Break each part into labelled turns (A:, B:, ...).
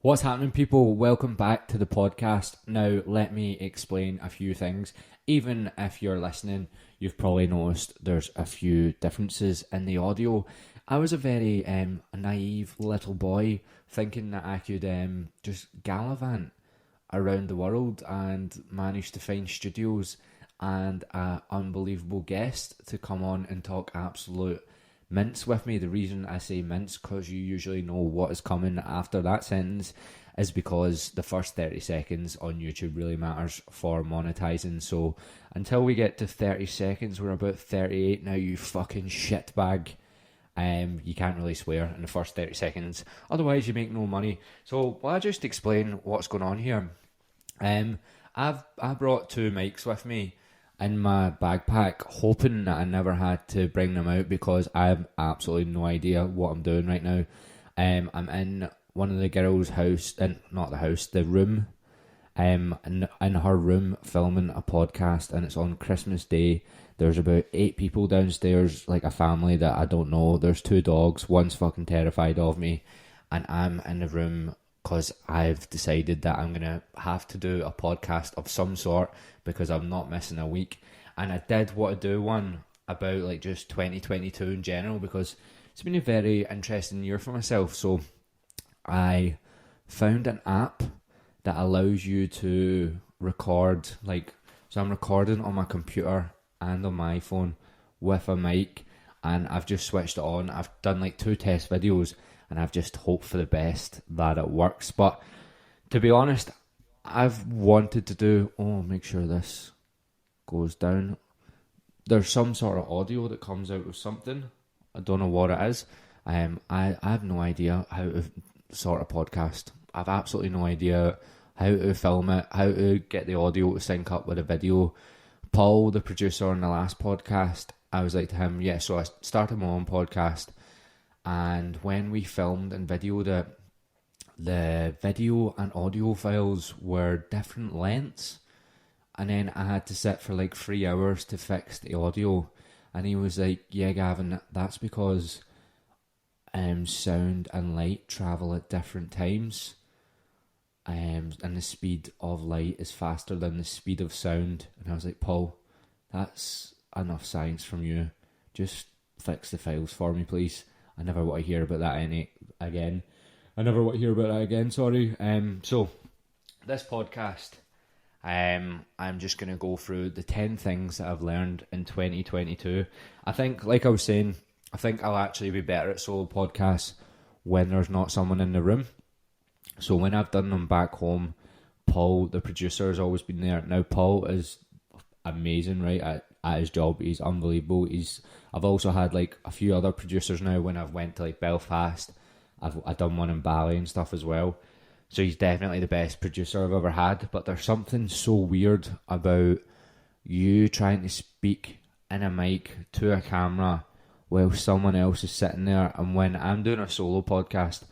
A: What's happening, people? Welcome back to the podcast. Now, let me explain a few things. Even if you're listening, you've probably noticed there's a few differences in the audio. I was a very naive little boy thinking that I could just gallivant around the world and manage to find studios and an unbelievable guest to come on and talk absolute mince with me. The reason I say mince, because you usually know what is coming after that sentence, is because the first 30 seconds on YouTube really matters for monetizing. So until we get to 30 seconds, we're about 38 now, you fucking shitbag. You can't really swear in the first 30 seconds, otherwise you make no money. So will I just explain what's going on here? I brought two mics with me in my backpack, hoping that I never had to bring them out because I have absolutely no idea what I'm doing right now. I'm in one of the girls' house, and not the house, the room. In her room filming a podcast, and it's on Christmas Day. There's about 8 people downstairs, like a family that I don't know. There's 2 dogs, one's fucking terrified of me, and I'm in the room because I've decided that I'm going to have to do a podcast of some sort because I'm not missing a week. And I did want to do one about like just 2022 in general because it's been a very interesting year for myself. So I found an app that allows you to record, so I'm recording on my computer and on my iPhone with a mic, and I've just switched it on. I've done like 2 test videos and I've just hoped for the best that it works. But to be honest, I've wanted to do, make sure this goes down. There's some sort of audio that comes out of something. I don't know what it is. I have no idea how to sort a podcast. I've absolutely no idea how to film it, how to get the audio to sync up with the video. Paul, the producer on the last podcast, I was like to him, so I started my own podcast, and when we filmed and videoed it, the video and audio files were different lengths, and then I had to sit for like 3 hours to fix the audio, and he was like, yeah Gavin, that's because sound and light travel at different times, and the speed of light is faster than the speed of sound. And I was like, Paul, that's enough science from you, just fix the files for me please. I never want to hear about that again. Sorry. So this podcast, I'm just going to go through the 10 things that I've learned in 2022. I think, like I was saying, I think I'll actually be better at solo podcasts when there's not someone in the room. So when I've done them back home, Paul, the producer, has always been there. Now, Paul is amazing, right, at his job. He's unbelievable. I've also had like a few other producers now when I've went to like Belfast. I've done one in Bali and stuff as well. So he's definitely the best producer I've ever had. But there's something so weird about you trying to speak in a mic to a camera while someone else is sitting there. And when I'm doing a solo podcast,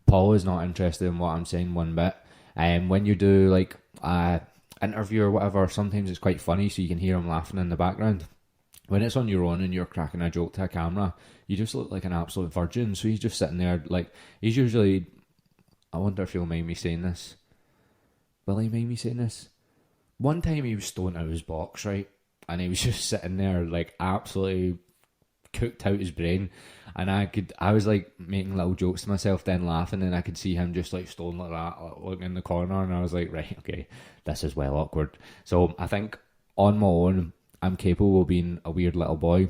A: Paul is not interested in what I'm saying one bit. And when you do like a interview or whatever, sometimes it's quite funny, so you can hear him laughing in the background. When it's on your own and you're cracking a joke to a camera, you just look like an absolute virgin. So he's just sitting there, like, he's usually, I wonder if he'll mind me saying this. Will he mind me saying this? One time he was stoned out of his box, right? And he was just sitting there, like, absolutely cooked out his brain. And I was like making little jokes to myself, then laughing, and I could see him just like stoned like that, like, looking in the corner, and I was like, right, okay, this is well awkward. So I think on my own, I'm capable of being a weird little boy,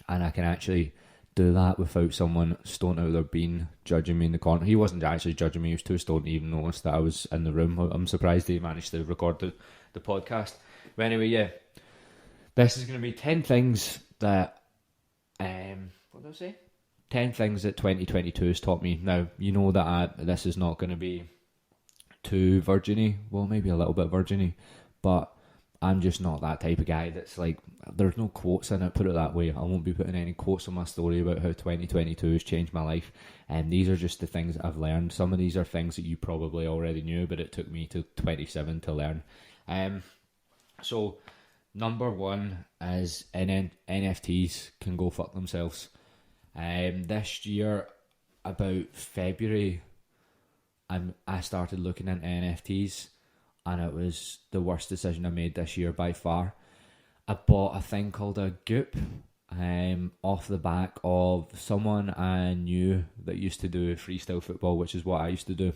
A: and I can actually do that without someone stoned out of their bean judging me in the corner. He wasn't actually judging me, he was too stoned to even notice that I was in the room. I'm surprised he managed to record the podcast. But anyway, yeah, this is going to be 10 things that, what did I say? 10 things that 2022 has taught me. Now, you know that this is not going to be too virgin-y, well, maybe a little bit virgin-y, but I'm just not that type of guy that's like, there's no quotes in it, put it that way. I won't be putting any quotes on my story about how 2022 has changed my life. And these are just the things that I've learned. Some of these are things that you probably already knew, but it took me to 27 to learn. So number one is NFTs can go fuck themselves. This year, about February I started looking into NFTs, and it was the worst decision I made this year by far. I bought a thing called a Goop, off the back of someone I knew that used to do freestyle football, which is what I used to do.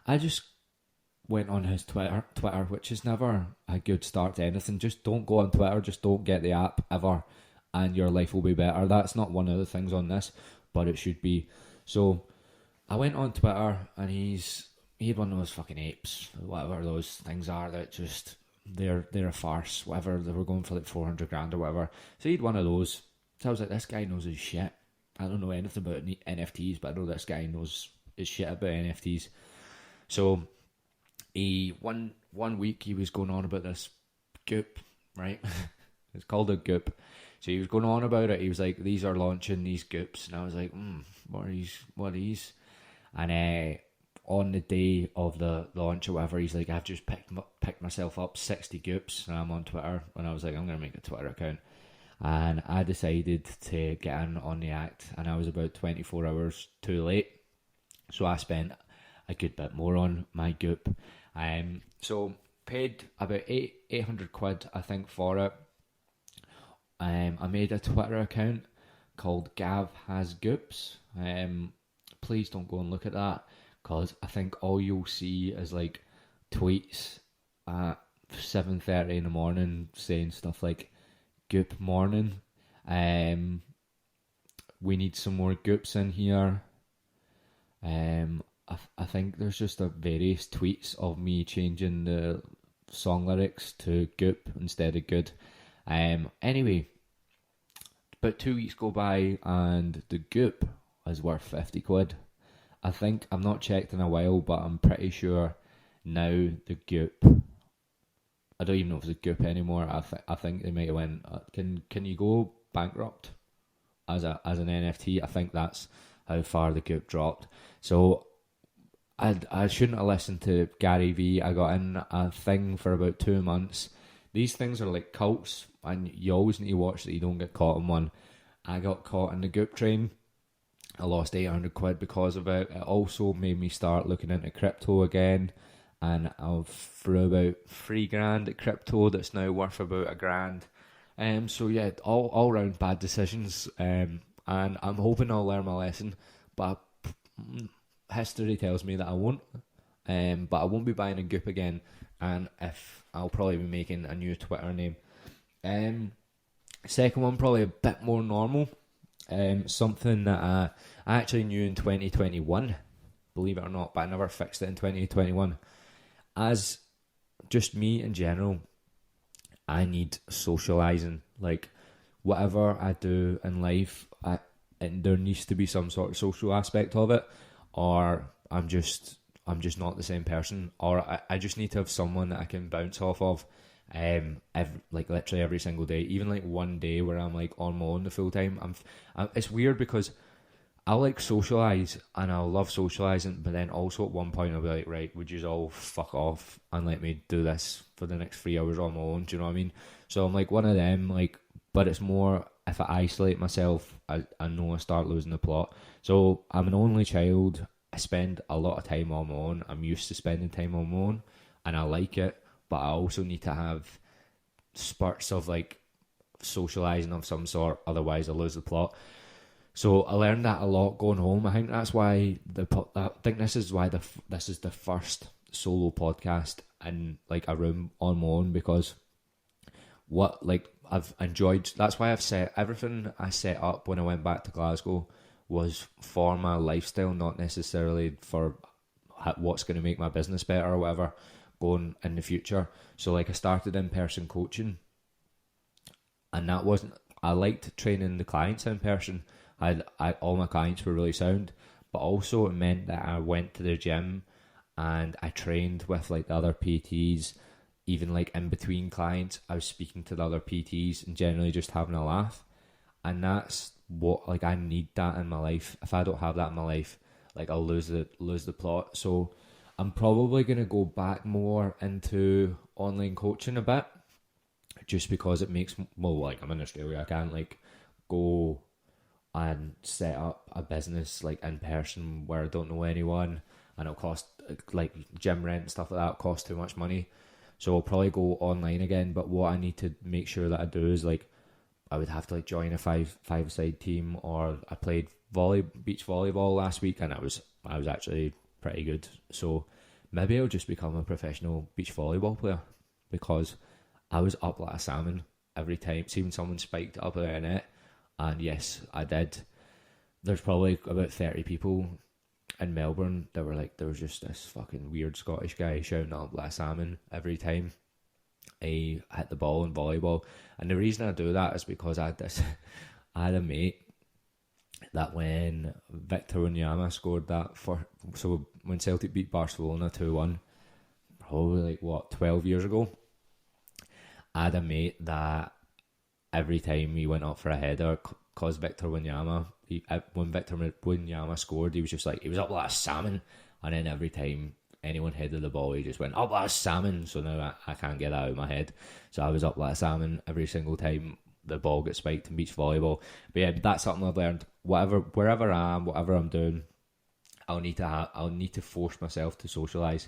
A: I just went on his Twitter, which is never a good start to anything. Just don't go on Twitter, just don't get the app ever, and your life will be better. That's not one of the things on this, but it should be. So I went on Twitter, and he had one of those fucking apes, whatever those things are that just they're a farce. Whatever, they were going for like 400 grand or whatever. So he had one of those. So I was like, this guy knows his shit. I don't know anything about NFTs, but I know this guy knows his shit about NFTs. So he one week he was going on about this Goop, right? It's called a Goop. So he was going on about it. He was like, these are launching these Goops, and I was like, what are these? And on the day of the launch or whatever, he's like, I've just picked myself up 60 Goops, and I'm on Twitter. And I was like, I'm gonna make a Twitter account. And I decided to get in on the act, and I was about 24 hours too late. So I spent a good bit more on my Goop. So paid about 800 quid, I think, for it. I made a Twitter account called Gav Has Goops. Please don't go and look at that, because I think all you'll see is like tweets at 7:30 in the morning saying stuff like Goop morning. We need some more Goops in here. I think there's just a various tweets of me changing the song lyrics to Goop instead of good. Anyway, about 2 weeks go by and the Goop is worth 50 quid. I think, I've not checked in a while, but I'm pretty sure now the Goop, I don't even know if it's a Goop anymore. I think they might have went, can you go bankrupt as an NFT? I think that's how far the Goop dropped. So I shouldn't have listened to Gary V. I got in a thing for about 2 months. These things are like cults, and you always need to watch that you don't get caught in one. I got caught in the Goop train. I lost 800 quid because of it. It also made me start looking into crypto again, and I've threw about 3 grand at crypto that's now worth about $1,000. So yeah, all round bad decisions. And I'm hoping I'll learn my lesson, but history tells me that I won't. But I won't be buying a Goop again, and if I'll probably be making a new Twitter name. Second one, probably a bit more normal. Something that I actually knew in 2021, believe it or not, but I never fixed it in 2021. As just me in general, I need socialising. Like, whatever I do in life, and there needs to be some sort of social aspect of it, or I'm just not the same person, or I just need to have someone that I can bounce off of. Like literally every single day, even like one day where I'm like on my own the full time. It's weird because I like socialise and I love socialising, but then also at one point I'll be like, right, would you all fuck off and let me do this for the next 3 hours on my own? Do you know what I mean? So I'm like one of them, like, but it's more if I isolate myself, I know I start losing the plot. So I'm an only child. I spend a lot of time on my own. I'm used to spending time on my own, and I like it. But I also need to have spurts of like socialising of some sort, otherwise I lose the plot. So I learned that a lot going home. I think that's why this is why this is the first solo podcast in like a room on my own, because what like I've enjoyed. That's why I've set everything I set up when I went back to Glasgow was for my lifestyle, not necessarily for what's going to make my business better or whatever going in the future. So like I started in-person coaching, and that wasn't, I liked training the clients in person. All my clients were really sound, but also it meant that I went to the gym and I trained with like the other PTs. Even like in between clients, I was speaking to the other PTs and generally just having a laugh. And that's what, like, I need that in my life. If I don't have that in my life, like, I'll lose the plot. So I'm probably going to go back more into online coaching a bit, just because it makes, well, like, I'm in Australia, I can't like go and set up a business like in person where I don't know anyone and it'll cost, like gym rent and stuff like that, cost too much money. So I'll probably go online again. But what I need to make sure that I do is like, I would have to like join a five-side team, or I played beach volleyball last week, and I was actually pretty good. So maybe I'll just become a professional beach volleyball player, because I was up like a salmon every time. See when someone spiked it up at the net, and yes, I did. There's probably about 30 people in Melbourne that were like, there was just this fucking weird Scottish guy shouting up like a salmon every time he hit the ball in volleyball. And the reason I do that is because I had a mate that when Victor Wanyama scored that so when Celtic beat Barcelona 2-1, probably like 12 years ago, I had a mate that every time he went up for a header, cause Victor Wanyama, when Victor Wanyama scored, he was just like, he was up like a salmon, and then every time anyone headed the ball, he just went up like a salmon. So now I can't get that out of my head. So I was up like a salmon every single time the ball gets spiked in beach volleyball. But yeah, that's something I've learned. Wherever I am, whatever I'm doing, I'll need to force myself to socialise.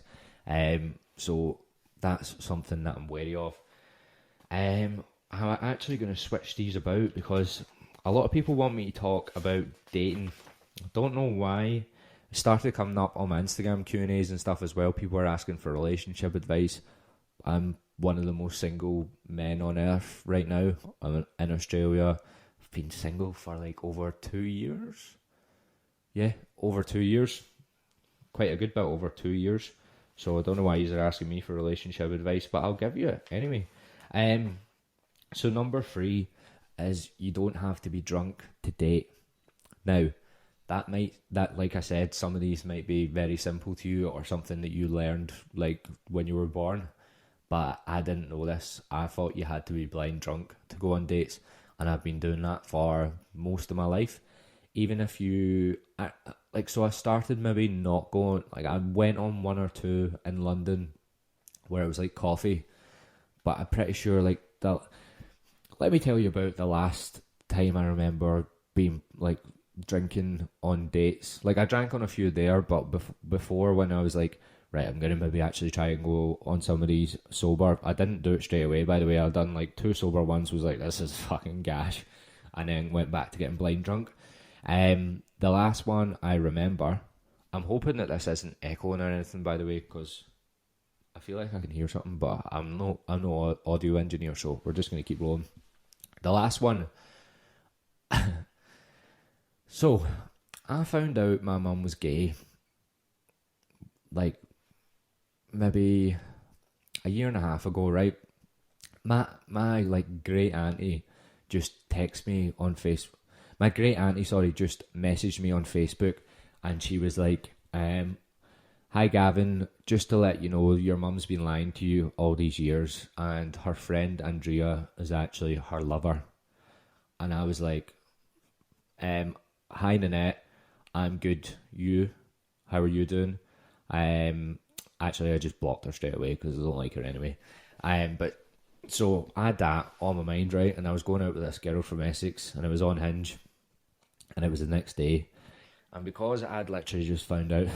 A: So that's something that I'm wary of. I'm actually going to switch these about, because a lot of people want me to talk about dating. I don't know why. It started coming up on my Instagram Q&As and stuff as well. People are asking for relationship advice. I'm one of the most single men on earth right now. I'm in Australia. I've been single for like over 2 years. Yeah, over 2 years. Quite a good bit over 2 years. So I don't know why you're asking me for relationship advice, but I'll give you it anyway. So number 3 is, you don't have to be drunk to date. Now, that like I said, some of these might be very simple to you, or something that you learned like when you were born, but I didn't know this. I thought you had to be blind drunk to go on dates, and I've been doing that for most of my life. Even if so I started maybe not going, like I went on 1 or 2 in London where it was like coffee, but I'm pretty sure like that. Let me tell you about the last time I remember being like drinking on dates. Like I drank on a few there, but before, when I was like, right, I'm gonna maybe actually try and go on some of these sober, I didn't do it straight away, by the way. I'd done like 2 sober ones, was like, this is fucking gash, and then went back to getting blind drunk. The last one I remember, I'm hoping that this isn't echoing or anything, by the way, because I feel like I can hear something, but I'm no audio engineer, so we're just gonna keep rolling. The last one. So, I found out my mum was gay, like, maybe a year and a half ago, right? My like, great auntie just texted me on Facebook. My great auntie, just messaged me on Facebook, and she was like, hi Gavin, just to let you know, your mum's been lying to you all these years, and her friend Andrea is actually her lover. And I was like, hi Nanette, I'm good. You? How are you doing? Actually I just blocked her straight away because I don't like her anyway. But so I had that on my mind, right? And I was going out with this girl from Essex, and it was on Hinge, and it was the next day. And because I had literally just found out,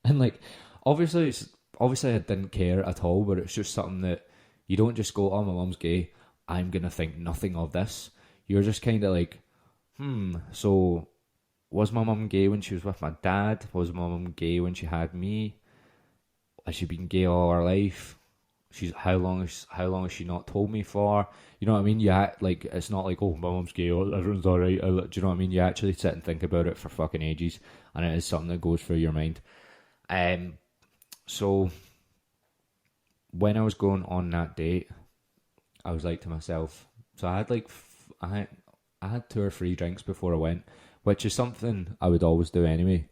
A: and like obviously I didn't care at all, but it's just something that you don't just go, oh, my mum's gay, I'm gonna think nothing of this. You're just kind of like, so was my mum gay when she was with my dad? Was my mum gay when she had me? Has she been gay all her life? How long has she not told me for? You know what I mean? Yeah, like it's not like, oh, my mum's gay, everyone's alright. Do you know what I mean? You actually sit and think about it for fucking ages, and it is something that goes through your mind. So when I was going on that date, I was like to myself, so I had like I had 2 or 3 drinks before I went, which is something I would always do anyway.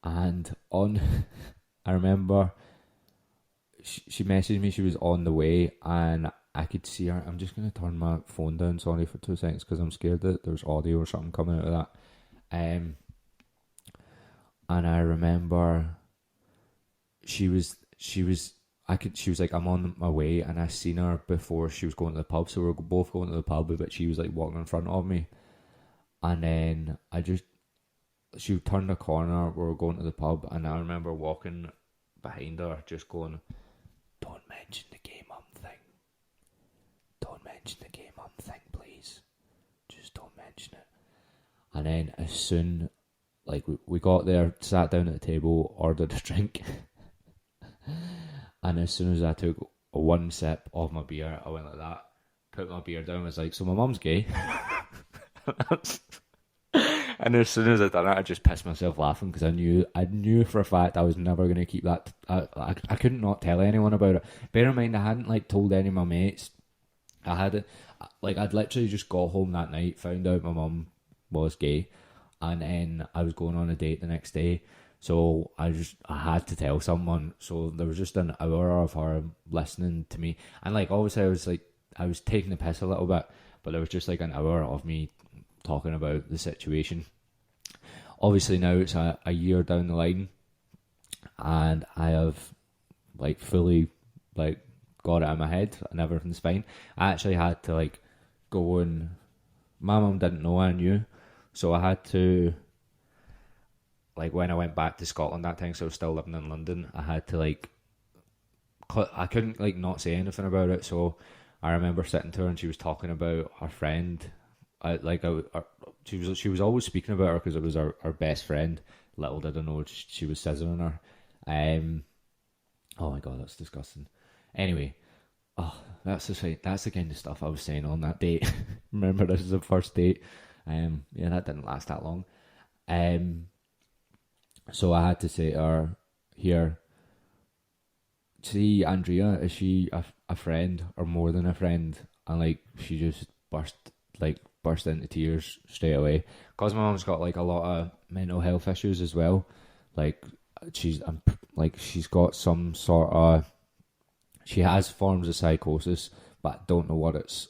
A: And I remember she messaged me, she was on the way, and I could see her. I'm just going to turn my phone down, sorry, for 2 seconds, because I'm scared that there's audio or something coming out of that. And I remember she was like, I'm on my way, and I seen her before she was going to the pub, so we were both going to the pub, but she was like walking in front of me, and then she turned a corner, we were going to the pub, and I remember walking behind her just going, don't mention the game thing. Don't mention the game thing, please. Just don't mention it. And then as soon, like, we got there, sat down at the table, ordered a drink, and as soon as I took one sip of my beer, I went like that, put my beer down, was like, so my mum's gay? And as soon as I done it, I just pissed myself laughing because I knew for a fact I was never going to keep that. I couldn't not tell anyone about it. Bear in mind, I hadn't like told any of my mates. I had it, like, I'd literally just got home that night, found out my mum was gay, and then I was going on a date the next day. So I had to tell someone. So there was just an hour of her listening to me, and like obviously I was taking the piss a little bit, but there was just like an hour of me talking about the situation. Obviously now it's a year down the line, and I have like fully like got it in my head and everything's fine. I actually had to like go and my mum didn't know I knew, so I had to, like, when I went back to Scotland that time, so I was still living in London, I had to like, I couldn't like not say anything about it. So I remember sitting to her and she was talking about her friend. She was always speaking about her because it was her best friend. Little did I know she was scissoring her. Oh my god, that's disgusting. Anyway, that's the kind of stuff I was saying on that date. Remember, this is the first date. Yeah, that didn't last that long. So I had to say to her, here, see Andrea, is she a friend or more than a friend? And like she just burst into tears straight away, because my mum's got like a lot of mental health issues as well. Like she's got some sort of, she has forms of psychosis, but don't know what it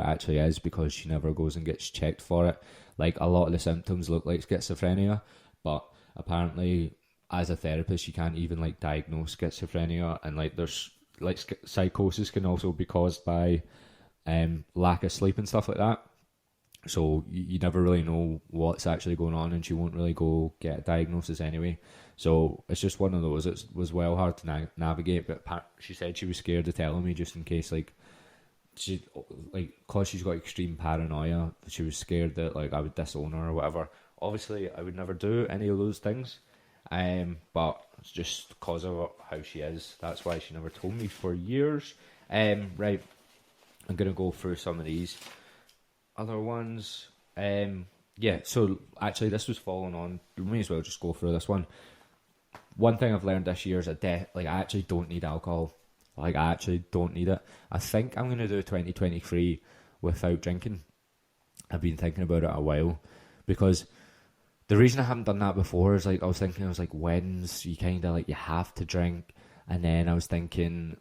A: actually is because she never goes and gets checked for it. Like a lot of the symptoms look like schizophrenia, but apparently as a therapist you can't even like diagnose schizophrenia, and like there's like psychosis can also be caused by lack of sleep and stuff like that. So you never really know what's actually going on, and she won't really go get a diagnosis anyway. So it's just one of those. It was well hard to navigate, but she said she was scared of telling me just in case, like, cause she's got extreme paranoia, she was scared that like I would disown her or whatever. Obviously, I would never do any of those things, but it's just because of how she is. That's why she never told me for years. Right, I'm gonna go through some of these other ones. Yeah, so actually this was following on, we may as well just go through this one. One thing I've learned this year is I actually don't need alcohol. Like, I actually don't need it. I think I'm going to do 2023 without drinking. I've been thinking about it a while, because the reason I haven't done that before is like I was like when's you kind of like you have to drink, and then I was thinking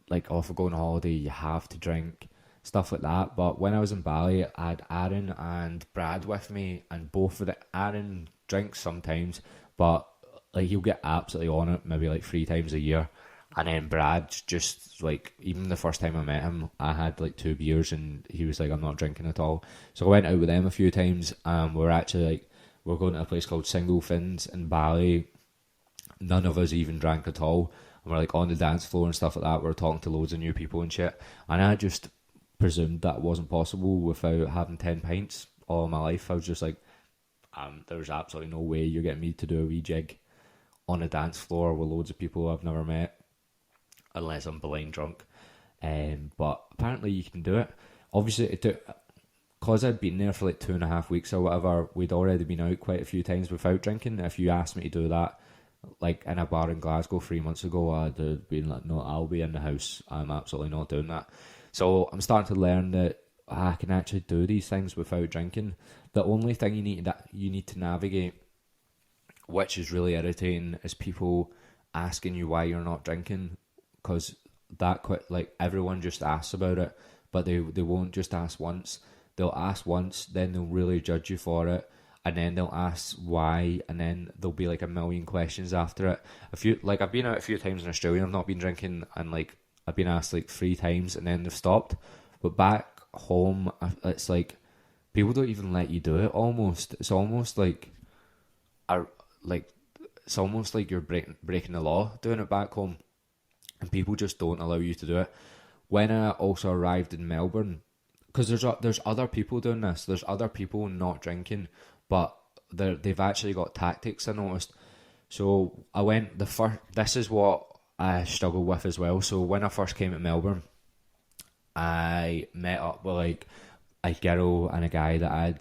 A: like, oh, if we're going on holiday you have to drink, stuff like that. But when I was in Bali, I had Aaron and Brad with me, and both of the Aaron drinks sometimes, but like he'll get absolutely on it maybe like 3 times a year, and then Brad just like, even the first time I met him I had like 2 beers and he was like, I'm not drinking at all. So I went out with them a few times, and we're going to a place called Single Fins in Bali. None of us even drank at all, and we're like on the dance floor and stuff like that. We're talking to loads of new people and shit, and I just presumed that wasn't possible without having 10 pints all my life. I was just like, there's absolutely no way you're getting me to do a wee jig on a dance floor with loads of people I've never met unless I'm blind drunk. But apparently you can do it. Obviously it took, because I'd been there for like 2.5 weeks or whatever, we'd already been out quite a few times without drinking. If you asked me to do that like in a bar in Glasgow 3 months ago, I'd have been like, no, I'll be in the house, I'm absolutely not doing that. So I'm starting to learn that I can actually do these things without drinking. The only thing you need to navigate, which is really irritating, is people asking you why you're not drinking, because like everyone just asks about it, but they won't just ask once. They'll ask once, then they'll really judge you for it, and then they'll ask why, and then there'll be like a million questions after it. I've been out a few times in Australia, I've not been drinking, and like I've been asked like 3 times and then they've stopped. But back home, it's like people don't even let you do it almost. It's almost like are like, it's almost like you're breaking the law doing it back home, and people just don't allow you to do it. When I also arrived in Melbourne, because there's other people doing this, there's other people not drinking, but they've actually got tactics, I noticed. So I went this is what I struggled with as well. So when I first came to Melbourne, I met up with like a girl and a guy that I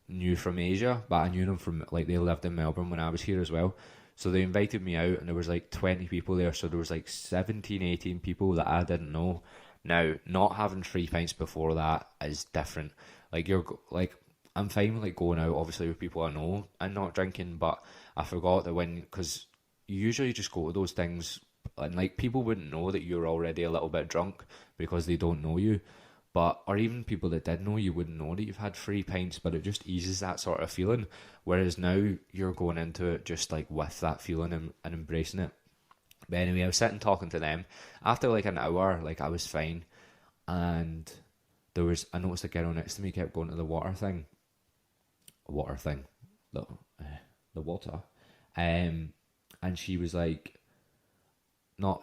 A: knew from Asia, but I knew them from, like, they lived in Melbourne when I was here as well. So they invited me out, and there was like 20 people there. So there was like 17, 18 people that I didn't know. Now, not having 3 pints before that is different. Like, I'm fine with like going out, obviously, with people I know and not drinking, but I forgot that because you usually just go to those things and like people wouldn't know that you're already a little bit drunk because they don't know you. Or even people that did know you wouldn't know that you've had 3 pints, but it just eases that sort of feeling. Whereas now you're going into it just like with that feeling and embracing it. But anyway, I was sitting talking to them. After like an hour, like I was fine. And I noticed a girl next to me kept going to the water thing. The water. And she was like,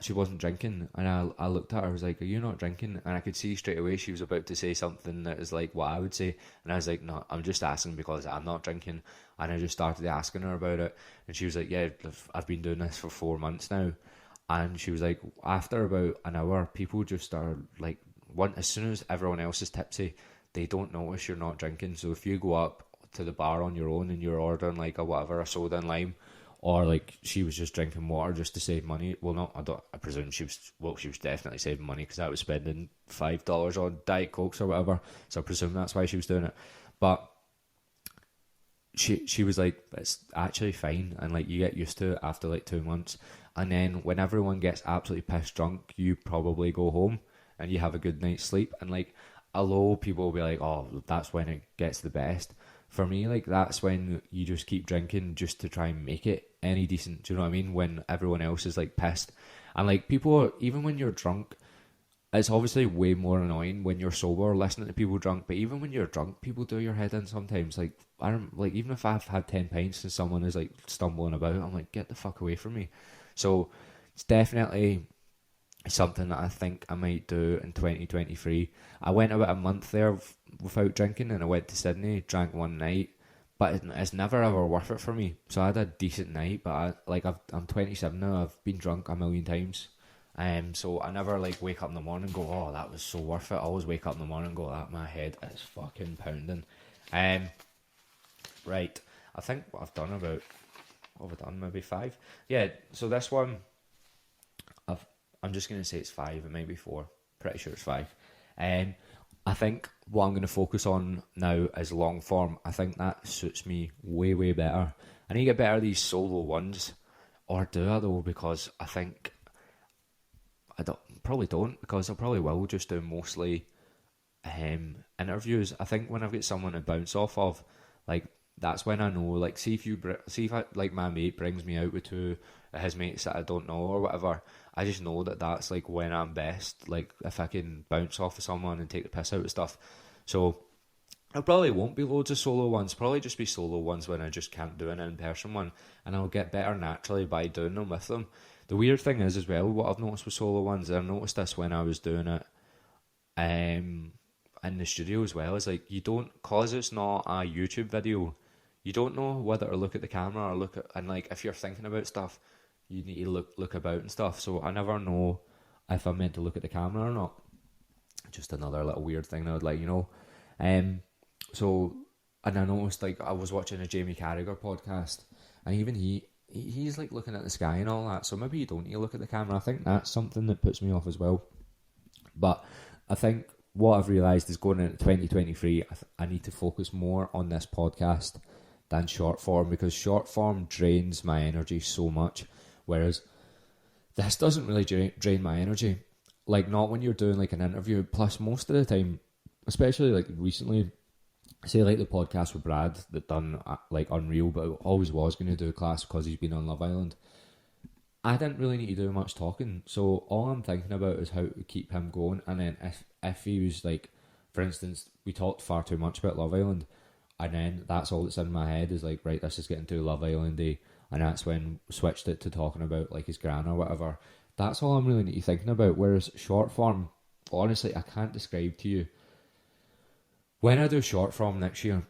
A: she wasn't drinking, and I looked at her, I was like, are you not drinking? And I could see straight away she was about to say something that is like what I would say, and I was like, no, I'm just asking because I'm not drinking. And I just started asking her about it, and she was like, yeah, I've been doing this for 4 months now. And she was like, after about an hour, people just start like, as soon as everyone else is tipsy, they don't notice you're not drinking. So if you go up to the bar on your own and you're ordering like a soda and lime, or like she was just drinking water just to save money. Well, I presume she was definitely saving money because I was spending $5 on Diet Cokes or whatever. So I presume that's why she was doing it. But she was like, it's actually fine, and like you get used to it after like 2 months. And then when everyone gets absolutely pissed drunk, you probably go home and you have a good night's sleep. And like, although people will be like, oh, that's when it gets the best. For me, like, that's when you just keep drinking just to try and make it any decent. Do you know what I mean? When everyone else is like pissed. And like, people, even when you're drunk, it's obviously way more annoying when you're sober listening to people drunk. But even when you're drunk, people do your head in sometimes. Like, even if I've had 10 pints and someone is like stumbling about, I'm like, get the fuck away from me. So it's definitely something that I think I might do in 2023. I went about a month there without drinking, and I went to Sydney, drank one night, but it's never ever worth it for me. So I had a decent night, but I'm 27 now. I've been drunk a million times, so I never like wake up in the morning and go, oh, that was so worth it. I always wake up in the morning and go, that my head is fucking pounding. Right, I think what I've done what have I done? Maybe 5. Yeah. So this one, I'm just going to say it's 5, it might be 4. Pretty sure it's 5. I think what I'm going to focus on now is long form. I think that suits me way, way better. I need to get better at these solo ones. Or do I though? Because I think probably don't, because I probably will just do mostly interviews. I think when I've got someone to bounce off of, like, that's when I know, like, see if like my mate brings me out with 2 of his mates that I don't know or whatever, I just know that that's like when I'm best, like if I can bounce off of someone and take the piss out of stuff. So there probably won't be loads of solo ones, probably just be solo ones when I just can't do an in-person one, and I'll get better naturally by doing them with them. The weird thing is as well, what I've noticed with solo ones, and I noticed this when I was doing it in the studio as well, is like, you don't, cause it's not a YouTube video, you don't know whether to look at the camera or look at, and like if you're thinking about stuff, you need to look about and stuff. So I never know if I'm meant to look at the camera or not. Just another little weird thing that I would like, you know. So, and I noticed, like, I was watching a Jamie Carragher podcast, and even he's like looking at the sky and all that. So maybe you don't need to look at the camera. I think that's something that puts me off as well. But I think what I've realised is going into 2023, I need to focus more on this podcast than short form, because short form drains my energy so much, whereas this doesn't really drain my energy. Like, not when you're doing like an interview. Plus, most of the time, especially like recently, say like the podcast with Brad that done like Unreal, but always was going to do a class because he's been on Love Island. I didn't really need to do much talking, so all I'm thinking about is how to keep him going. And then if he was like, for instance, we talked far too much about Love Island, And then that's all that's in my head is like, right, this is getting too Love Island-y. And that's when switched it to talking about like his gran or whatever. That's all I'm really need to thinking about. Whereas short form, honestly, I can't describe to you. When I do short form next year,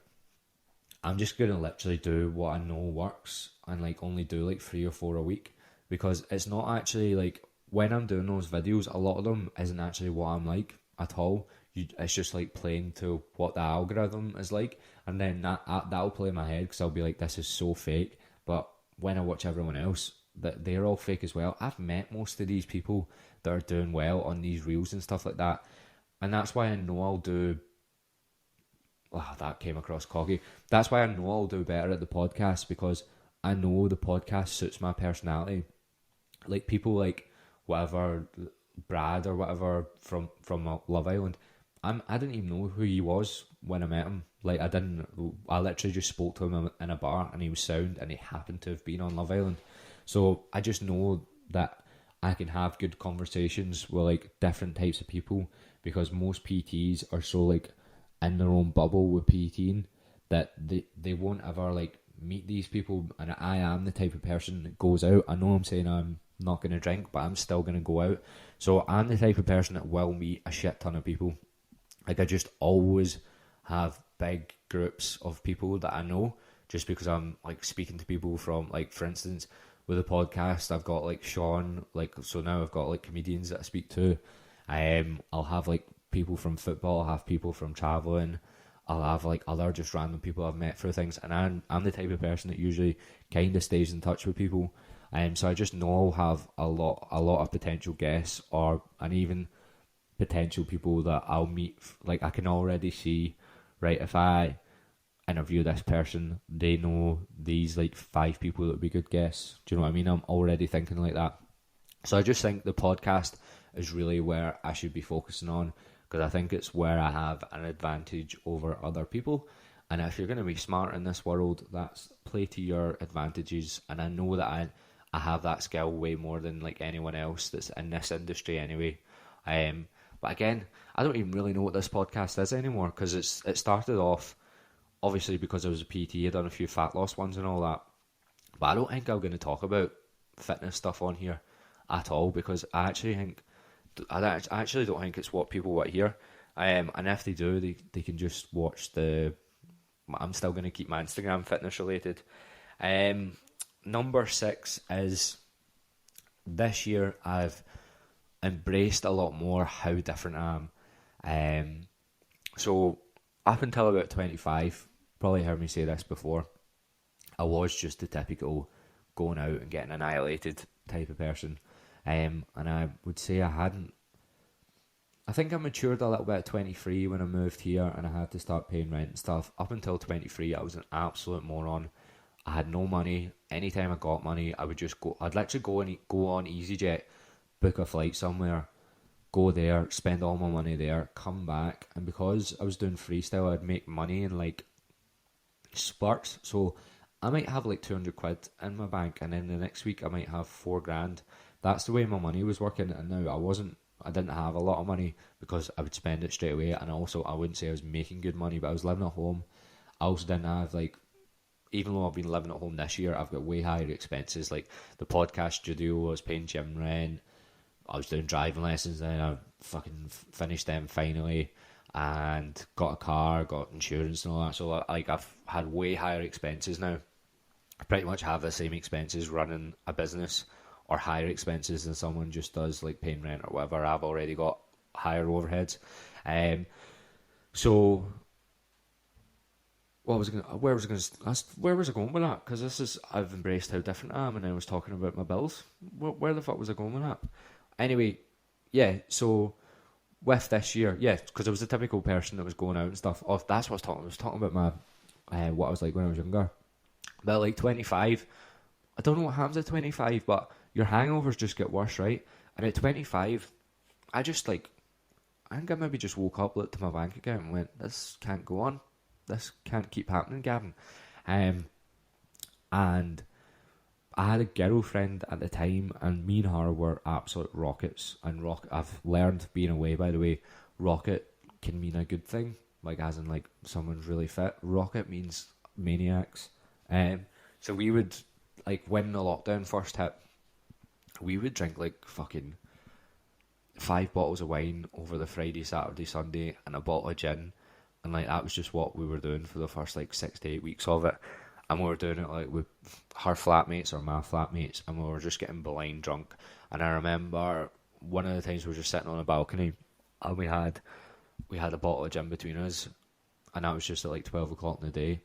A: I'm just going to literally do what I know works and like only do like 3 or 4 a week, because it's not actually like, when I'm doing those videos, a lot of them isn't actually what I'm like at all. It's just like playing to what the algorithm is like, and then that'll play in my head because I'll be like, this is so fake. But when I watch everyone else, that they're all fake as well. I've met most of these people that are doing well on these reels and stuff like that, and that's why I know I'll do. Wow, that came across cocky. That's why I know I'll do better at the podcast, because I know the podcast suits my personality. Like people like whatever Brad or whatever from Love Island. I didn't even know who he was when I met him. Like I literally just spoke to him in a bar and he was sound and he happened to have been on Love Island. So I just know that I can have good conversations with like different types of people, because most PTs are so like in their own bubble with PTing that they won't ever like meet these people. And I am the type of person that goes out. I know I'm saying I'm not going to drink, but I'm still going to go out. So I'm the type of person that will meet a shit ton of people. Like I just always have big groups of people that I know, just because I'm like speaking to people from, like, for instance, with the podcast, I've got like Sean, like, so now I've got like comedians that I speak to. I'll have like people from football, I'll have people from travelling, I'll have like other just random people I've met through things, and I'm the type of person that usually kind of stays in touch with people. So I just know I'll have a lot of potential guests, and even potential people that I'll meet. Like I can already see, right, if I interview this person, they know these like 5 people that would be good guests. Do you know what I mean? I'm already thinking like that. So I just think the podcast is really where I should be focusing on, because I think it's where I have an advantage over other people. And if you're going to be smart in this world, that's play to your advantages. And I know that I have that skill way more than like anyone else that's in this industry anyway. But again, I don't even really know what this podcast is anymore, because it started off obviously because I was a PT. I've done a few fat loss ones and all that, but I don't think I'm going to talk about fitness stuff on here at all, because I actually don't think it's what people want to hear. And if they do, they can just watch I'm still going to keep my Instagram fitness related. Number 6 is, this year I've embraced a lot more how different I am. So up until about 25, probably heard me say this before, I was just the typical going out and getting annihilated type of person. And I would say I think I matured a little bit at 23 when I moved here and I had to start paying rent and stuff. Up until 23, I was an absolute moron. I had no money. Anytime I got money, I would just go. I'd literally go on EasyJet, book a flight somewhere, go there, spend all my money there, come back. And because I was doing freestyle, I'd make money in like spurts. So I might have like 200 quid in my bank, and then the next week I might have 4 grand. That's the way my money was working. And now I didn't have a lot of money because I would spend it straight away. And also, I wouldn't say I was making good money, but I was living at home. I also didn't have like, even though I've been living at home this year, I've got way higher expenses. Like the podcast studio, I was paying gym rent, I was doing driving lessons, and I fucking finished them finally, and got a car, got insurance and all that. So like I've had way higher expenses now. I pretty much have the same expenses running a business, or higher expenses than someone just does like paying rent or whatever. I've already got higher overheads. So where was I going with that? Because I've embraced how different I am, and I was talking about my bills. Where the fuck was I going with that? Anyway, yeah, so with this year, yeah, because I was the typical person that was going out and stuff. Oh, that's what I was talking about. I was talking about my what I was like when I was younger. But like 25, I don't know what happens at 25, but your hangovers just get worse, right? And at 25, I think I maybe just woke up, looked at my bank account and went, this can't go on. This can't keep happening, Gavin. And I had a girlfriend at the time, and me and her were absolute rockets. And I've learned being away, by the way, rocket can mean a good thing. like as in like someone's really fit. Rocket means maniacs. So we would, like, when the lockdown first hit, we would drink like fucking 5 bottles of wine over the Friday, Saturday, Sunday, and a bottle of gin, and like that was just what we were doing for the first like 6 to 8 weeks of it. And we were doing it like with her flatmates or my flatmates, and we were just getting blind drunk. And I remember one of the times we were just sitting on a balcony, and we had a bottle of gin between us, and that was just at like 12 o'clock in the day.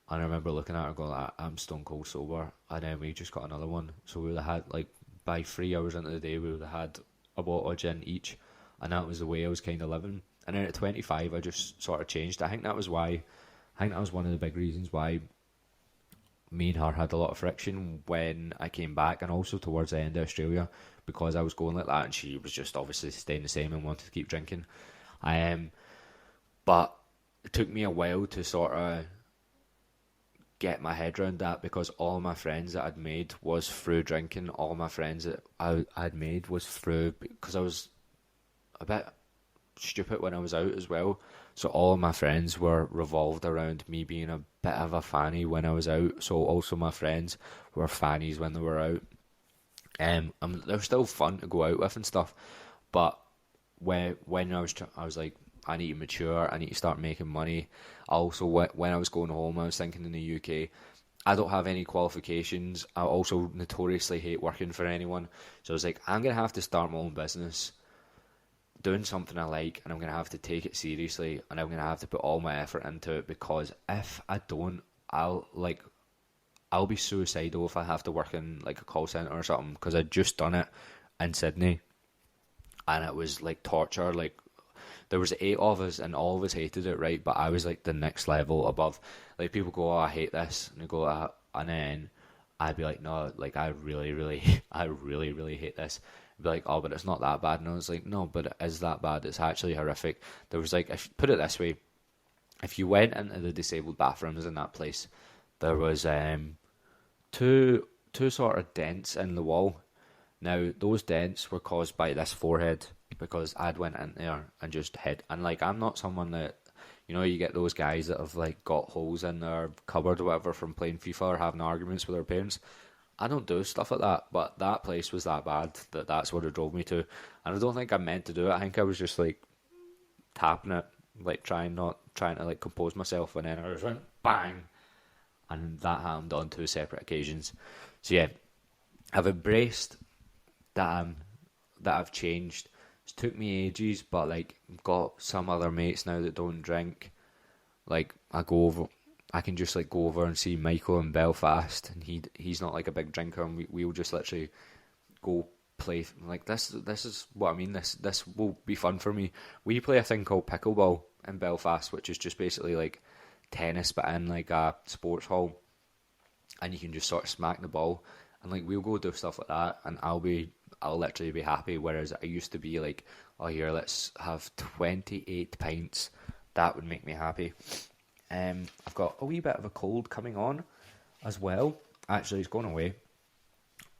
A: And I remember looking at her going, I'm stone cold sober. And then we just got another one. So we would have had, like, by 3 hours into the day, we would have had a bottle of gin each. And that was the way I was kind of living. And then at 25, I just sort of changed. I think that was one of the big reasons why me and her had a lot of friction when I came back, and also towards the end of Australia, because I was going like that and she was just obviously staying the same and wanted to keep drinking. But it took me a while to sort of get my head around that, because all my friends that I'd made was through drinking. All my friends that I'd made was through, because I was a bit stupid when I was out as well. So all of my friends were revolved around me being a bit of a fanny when I was out. So also my friends were fannies when they were out. They're still fun to go out with and stuff. But when I was like, I need to mature, I need to start making money. Also, when I was going home, I was thinking in the UK, I don't have any qualifications. I also notoriously hate working for anyone. So I was like, I'm going to have to start my own business, doing something I like, and I'm going to have to take it seriously, and I'm going to have to put all my effort into it, because if I don't, I'll be suicidal if I have to work in like a call centre or something, because I'd just done it in Sydney, and it was like torture. Like, there was 8 of us, and all of us hated it, right? But I was like the next level above. Like, people go, oh, I hate this, and they go, and then I'd be like, no, like, I really, really hate this. I'd be like, oh, but it's not that bad. And I was like, no, but it is that bad. It's actually horrific. There was like, put it this way, if you went into the disabled bathrooms in that place, there was two sort of dents in the wall. Now, those dents were caused by this forehead, because I'd went in there and just hid. And like, I'm not someone that, you know, you get those guys that have like got holes in their cupboard or whatever from playing FIFA or having arguments with their parents. I don't do stuff like that, but that place was that bad that that's what it drove me to. And I don't think I meant to do it. I think I was just like tapping it, like trying to like compose myself, and then I just went bang, and that happened on 2 separate occasions. So yeah, I've embraced that I've changed. It took me ages, but like, got some other mates now that don't drink. Like, I can just like go over and see Michael in Belfast, and he's not like a big drinker, and we'll just literally go play. Like, this is what I mean. This will be fun for me. We play a thing called pickleball in Belfast, which is just basically like tennis but in like a sports hall, and you can just sort of smack the ball, and like, we'll go do stuff like that, and I'll literally be happy. Whereas I used to be like, oh, here, let's have 28 pints. That would make me happy. I've got a wee bit of a cold coming on as well. Actually, it's going away.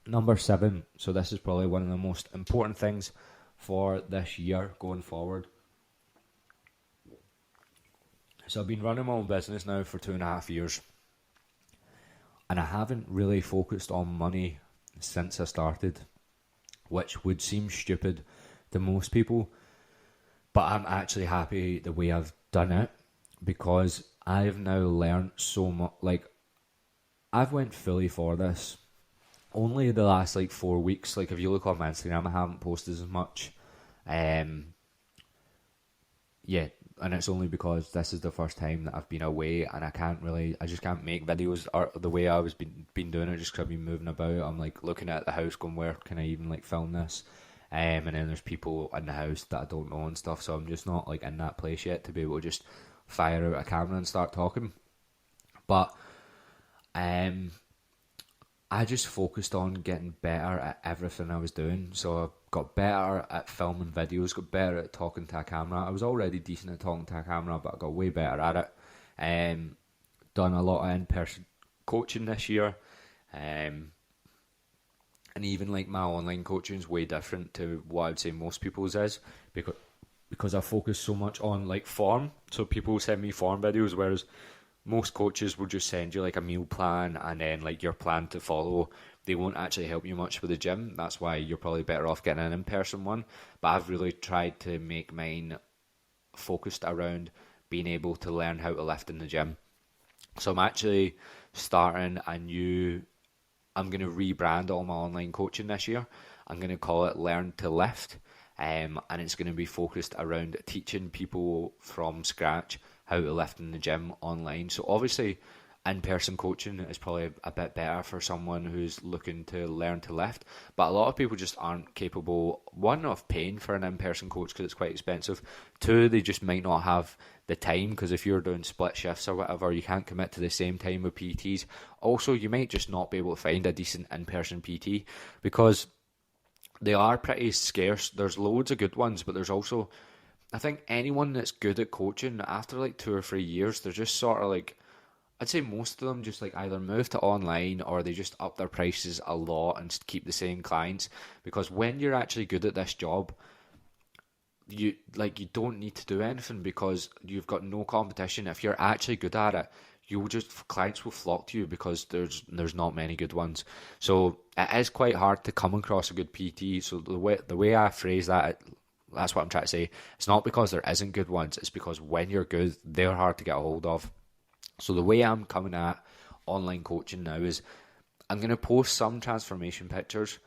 A: Number 7. So this is probably one of the most important things for this year going forward. So I've been running my own business now for 2.5 years, and I haven't really focused on money since I started, which would seem stupid to most people, but I'm actually happy the way I've done it, because I've now learned so much. Like, I've went fully for this only the last like 4 weeks. Like, if you look on my Instagram, I haven't posted as much. Yeah, and it's only because this is the first time that I've been away, and I just can't make videos or the way I was been doing it, just because I've been moving about. I'm like looking at the house going, where can I even like film this? And then there's people in the house that I don't know and stuff, so I'm just not like in that place yet to be able to just fire out a camera and start talking. But I just focused on getting better at everything I was doing. So I got better at filming videos, got better at talking to a camera. I was already decent at talking to a camera, but I got way better at it. Done a lot of in-person coaching this year. And even like my online coaching is way different to what I'd say most people's is, because I focus so much on like form. So people send me form videos, whereas most coaches will just send you like a meal plan and then like your plan to follow. They won't actually help you much with the gym. That's why you're probably better off getting an in-person one. But I've really tried to make mine focused around being able to learn how to lift in the gym. So I'm actually starting a new, I'm going to rebrand all my online coaching this year. I'm going to call it Learn to Lift. And it's going to be focused around teaching people from scratch how to lift in the gym online. So obviously, in-person coaching is probably a bit better for someone who's looking to learn to lift, but a lot of people just aren't capable, one, of paying for an in-person coach because it's quite expensive, two, they just might not have the time, because if you're doing split shifts or whatever, you can't commit to the same time with PTs. Also, you might just not be able to find a decent in-person PT because they are pretty scarce. There's loads of good ones, but there's also, I think anyone that's good at coaching, after like 2 or 3 years, they're just sort of like, I'd say most of them just like either move to online or they just up their prices a lot and keep the same clients. Because when you're actually good at this job, you don't need to do anything because you've got no competition. If you're actually good at it, clients will flock to you because there's not many good ones. So it is quite hard to come across a good PT. So the way I phrase that, that's what I'm trying to say. It's not because there isn't good ones. It's because when you're good, they're hard to get a hold of. So the way I'm coming at online coaching now is I'm gonna post some transformation pictures,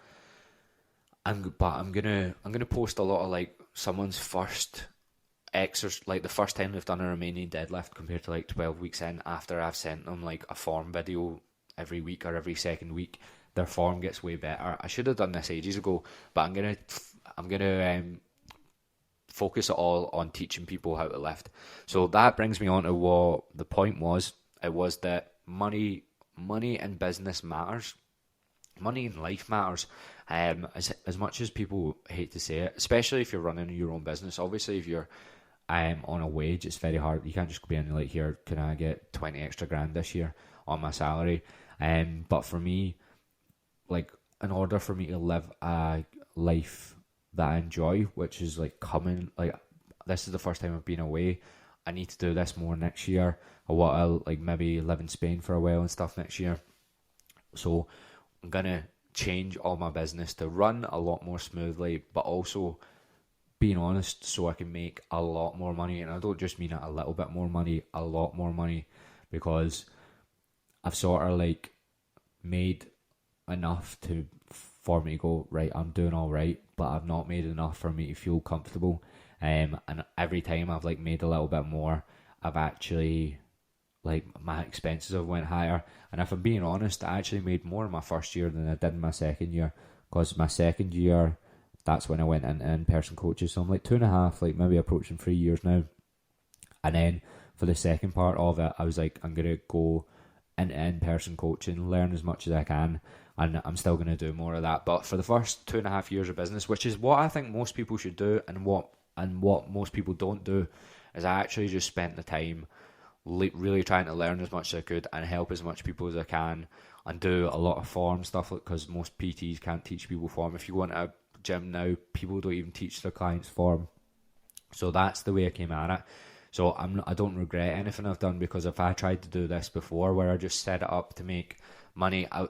A: but I'm gonna post a lot of like someone's first exercise, like the first time they've done a Romanian deadlift compared to like 12 weeks in, after I've sent them like a form video every week or every second week. Their form gets way better. I should have done this ages ago, but I'm gonna focus it all on teaching people how to lift. So that brings me on to what the point was. It was that money in business matters. Money in life matters. As much as people hate to say it, especially if you're running your own business. Obviously, if you're on a wage, it's very hard. You can't just be in like, here, can I get 20 extra grand this year on my salary? But for me, like, in order for me to live a life that I enjoy, which is like coming, like, this is the first time I've been away. I need to do this more next year. I want to like maybe live in Spain for a while and stuff next year. So I'm gonna change all my business to run a lot more smoothly, but also being honest, so I can make a lot more money. And I don't just mean a little bit more money, a lot more money, because I've sort of like made enough for me to go, right, I'm doing all right, but I've not made enough for me to feel comfortable. And every time I've like made a little bit more, I've actually, like, my expenses have went higher. And if I'm being honest, I actually made more in my first year than I did in my second year, because my second year, that's when I went in-person coaches. So I'm like 2.5, like maybe approaching 3 years now. And then for the second part of it, I was like, I'm gonna go into in-person coaching, learn as much as I can, and I'm still gonna do more of that. But for the first 2.5 years of business, which is what I think most people should do, and what most people don't do, is I actually just spent the time really trying to learn as much as I could and help as much people as I can, and do a lot of form stuff, because most PTs can't teach people form. If you go into a gym now, people don't even teach their clients form. So that's the way I came at it. So I don't regret anything I've done, because if I tried to do this before, where I just set it up to make money, I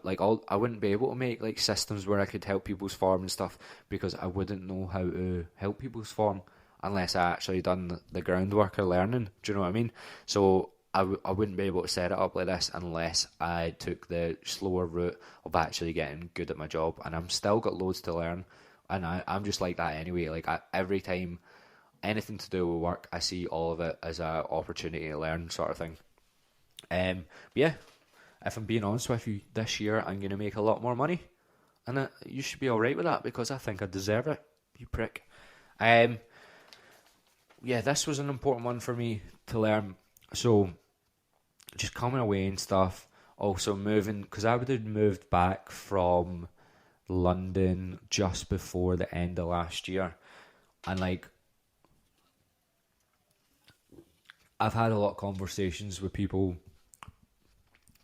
A: wouldn't be able to make like systems where I could help people's form and stuff, because I wouldn't know how to help people's form unless I actually done the groundwork of learning. Do you know what I mean? So I wouldn't be able to set it up like this unless I took the slower route of actually getting good at my job. And I'm still got loads to learn, and I'm just like that anyway. Like, every time anything to do with work, I see all of it as an opportunity to learn, sort of thing. But yeah, if I'm being honest with you, this year I'm going to make a lot more money, and you should be alright with that, because I think I deserve it, you prick. Yeah, this was an important one for me to learn. So, just coming away and stuff, also moving, because I would have moved back from London just before the end of last year, and like, I've had a lot of conversations with people.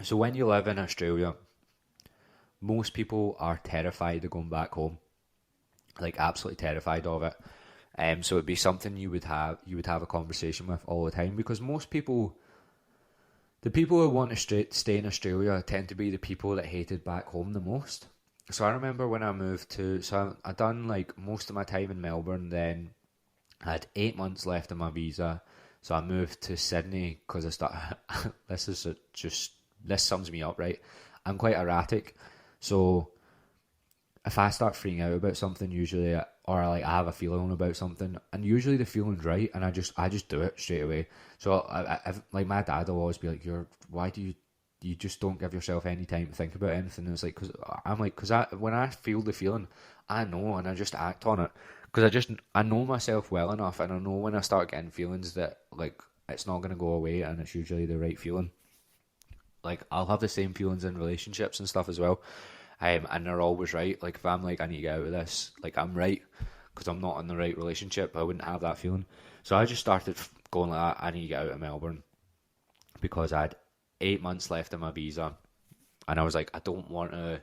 A: So when you live in Australia, most people are terrified of going back home, like absolutely terrified of it. So it'd be something you would have a conversation with all the time, because most people, the people who want to stay in Australia tend to be the people that hated back home the most. So I remember when I moved to, so I done like most of my time in Melbourne, then I had 8 months left of my visa. So I moved to Sydney because I started, this sums me up, right? I'm quite erratic. So if I start freaking out about something, usually, or like I have a feeling about something, and usually the feeling's right, and I just do it straight away. So like my dad will always be like, why do you just don't give yourself any time to think about anything? And it's like, because when I feel the feeling, I know, and I just act on it, because I know myself well enough, and I know when I start getting feelings that like it's not gonna go away, and it's usually the right feeling. Like I'll have the same feelings in relationships and stuff as well. And they're always right. Like if I'm like, I need to get out of this, like I'm right, because I'm not in the right relationship, I wouldn't have that feeling. So I just started going like that. I need to get out of Melbourne because I had 8 months left of my visa, and I was like, I don't want to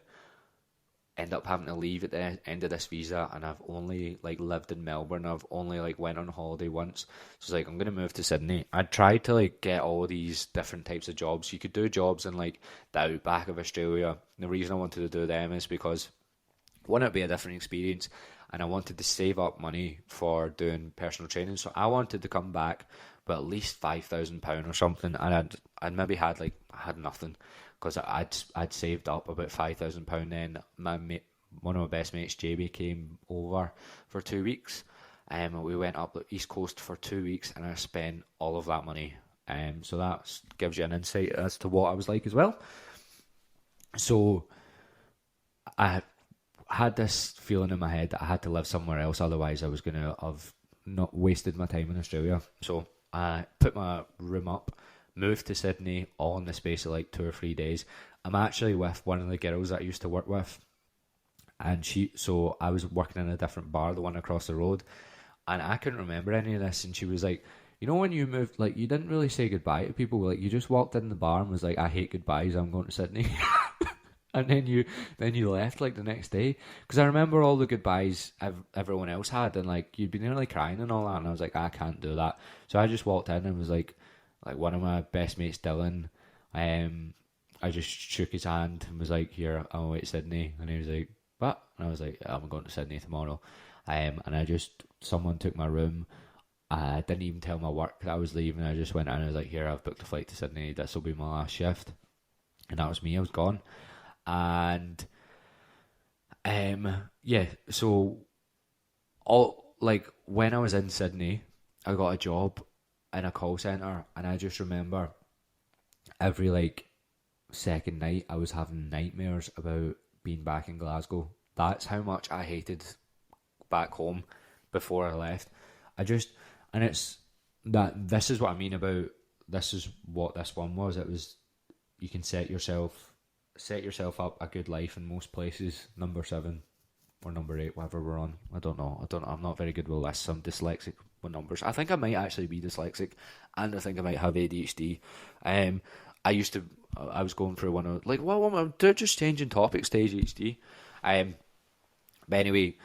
A: end up having to leave at the end of this visa, and I've only like lived in Melbourne. I've only like went on holiday once. So it's like, I'm gonna move to Sydney. I tried to like get all these different types of jobs. You could do jobs in like the outback of Australia. The reason I wanted to do them is because one, it'd be a different experience, and I wanted to save up money for doing personal training. So I wanted to come back with at least £5,000 or something, and I'd maybe had nothing, because I'd saved up about £5,000. Then one of my best mates, JB, came over for 2 weeks. We went up the East Coast for 2 weeks, and I spent all of that money. So that gives you an insight as to what I was like as well. So I had this feeling in my head that I had to live somewhere else, otherwise I was going to have not wasted my time in Australia. So I put my room up, moved to Sydney, all in the space of like 2 or 3 days. I'm actually with one of the girls that I used to work with, and so I was working in a different bar, the one across the road, and I couldn't remember any of this, and she was like, you know, when you moved, like, you didn't really say goodbye to people, like, you just walked in the bar and was like, I hate goodbyes, I'm going to Sydney. And then you left like the next day, because I remember all the goodbyes everyone else had, and like you'd be nearly crying and all that, and I was like, I can't do that. So I just walked in and was like one of my best mates, Dylan, I just shook his hand and was like, here, I'm away to Sydney, and he was like, what? And I was like, I'm going to Sydney tomorrow. And someone took my room. I didn't even tell my work that I was leaving. I just went in and I was like, here, I've booked a flight to Sydney, this will be my last shift. And that was me, I was gone. And yeah, so all like when I was in Sydney, I got a job in a call centre, and I just remember every like second night I was having nightmares about being back in Glasgow. That's how much I hated back home before I left. And it's that, this is what I mean about, this is what this one was. It was, you can set yourself up a good life in most places. Number 7 or number 8, whatever we're on. I don't know. I'm not very good with lists. I'm dyslexic with numbers. I think I might actually be dyslexic, and I think I might have ADHD. I was going through one of like, well, I'm just changing topics to ADHD. But anyway,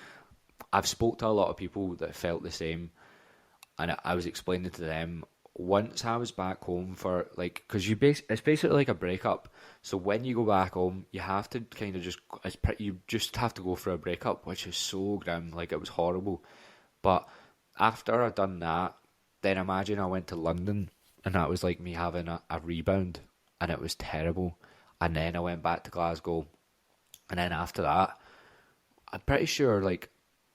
A: I've spoke to a lot of people that felt the same, and I was explaining to them, once I was back home for like, because it's basically like a breakup. So when you go back home, you have to kind of you just have to go for a breakup, which is so grim. Like, it was horrible. But after I'd done that, then imagine I went to London, and that was like me having a rebound, and it was terrible. And then I went back to Glasgow, and then after that, I'm pretty sure like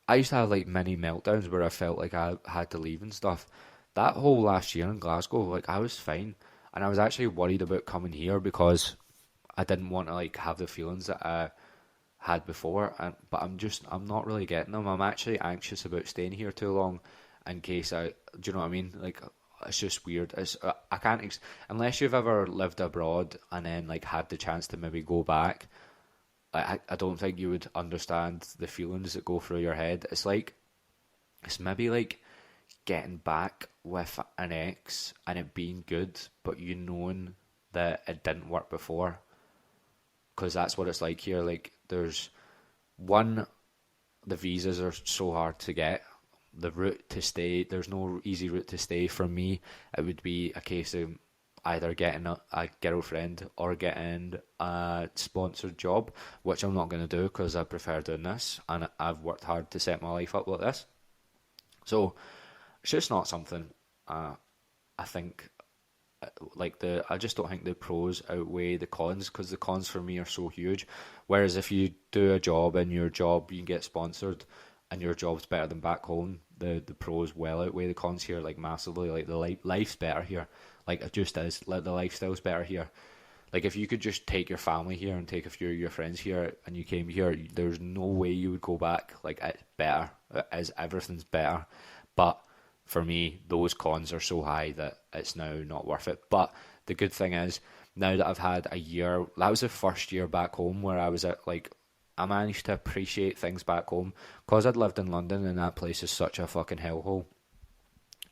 A: I used to have like mini meltdowns where I felt like I had to leave and stuff. That whole last year in Glasgow, like, I was fine, and I was actually worried about coming here because I didn't want to like have the feelings that I had before. But I'm not really getting them. I'm actually anxious about staying here too long, in case do you know what I mean? Like, it's just weird. I can't unless you've ever lived abroad and then like had the chance to maybe go back. I don't think you would understand the feelings that go through your head. It's maybe like getting back with an ex and it being good, but you knowing that it didn't work before, because that's what it's like here. Like, there's the visas are so hard to get, the route to stay, there's no easy route to stay. For me, it would be a case of either getting a girlfriend or getting a sponsored job, which I'm not going to do because I prefer doing this, and I've worked hard to set my life up like this. So it's just not something I think I just don't think the pros outweigh the cons, because the cons for me are so huge. Whereas if you do a job and your job you can get sponsored and your job's better than back home, the pros well outweigh the cons here, like massively. Like the life's better here, like it just is. Like the lifestyle's better here. Like if you could just take your family here and take a few of your friends here and you came here, there's no way you would go back. Like it's better, everything's better. But for me, those cons are so high that it's now not worth it. But the good thing is, now that I've had a year, that was the first year back home where I was at, like, I managed to appreciate things back home, because I'd lived in London and that place is such a fucking hellhole.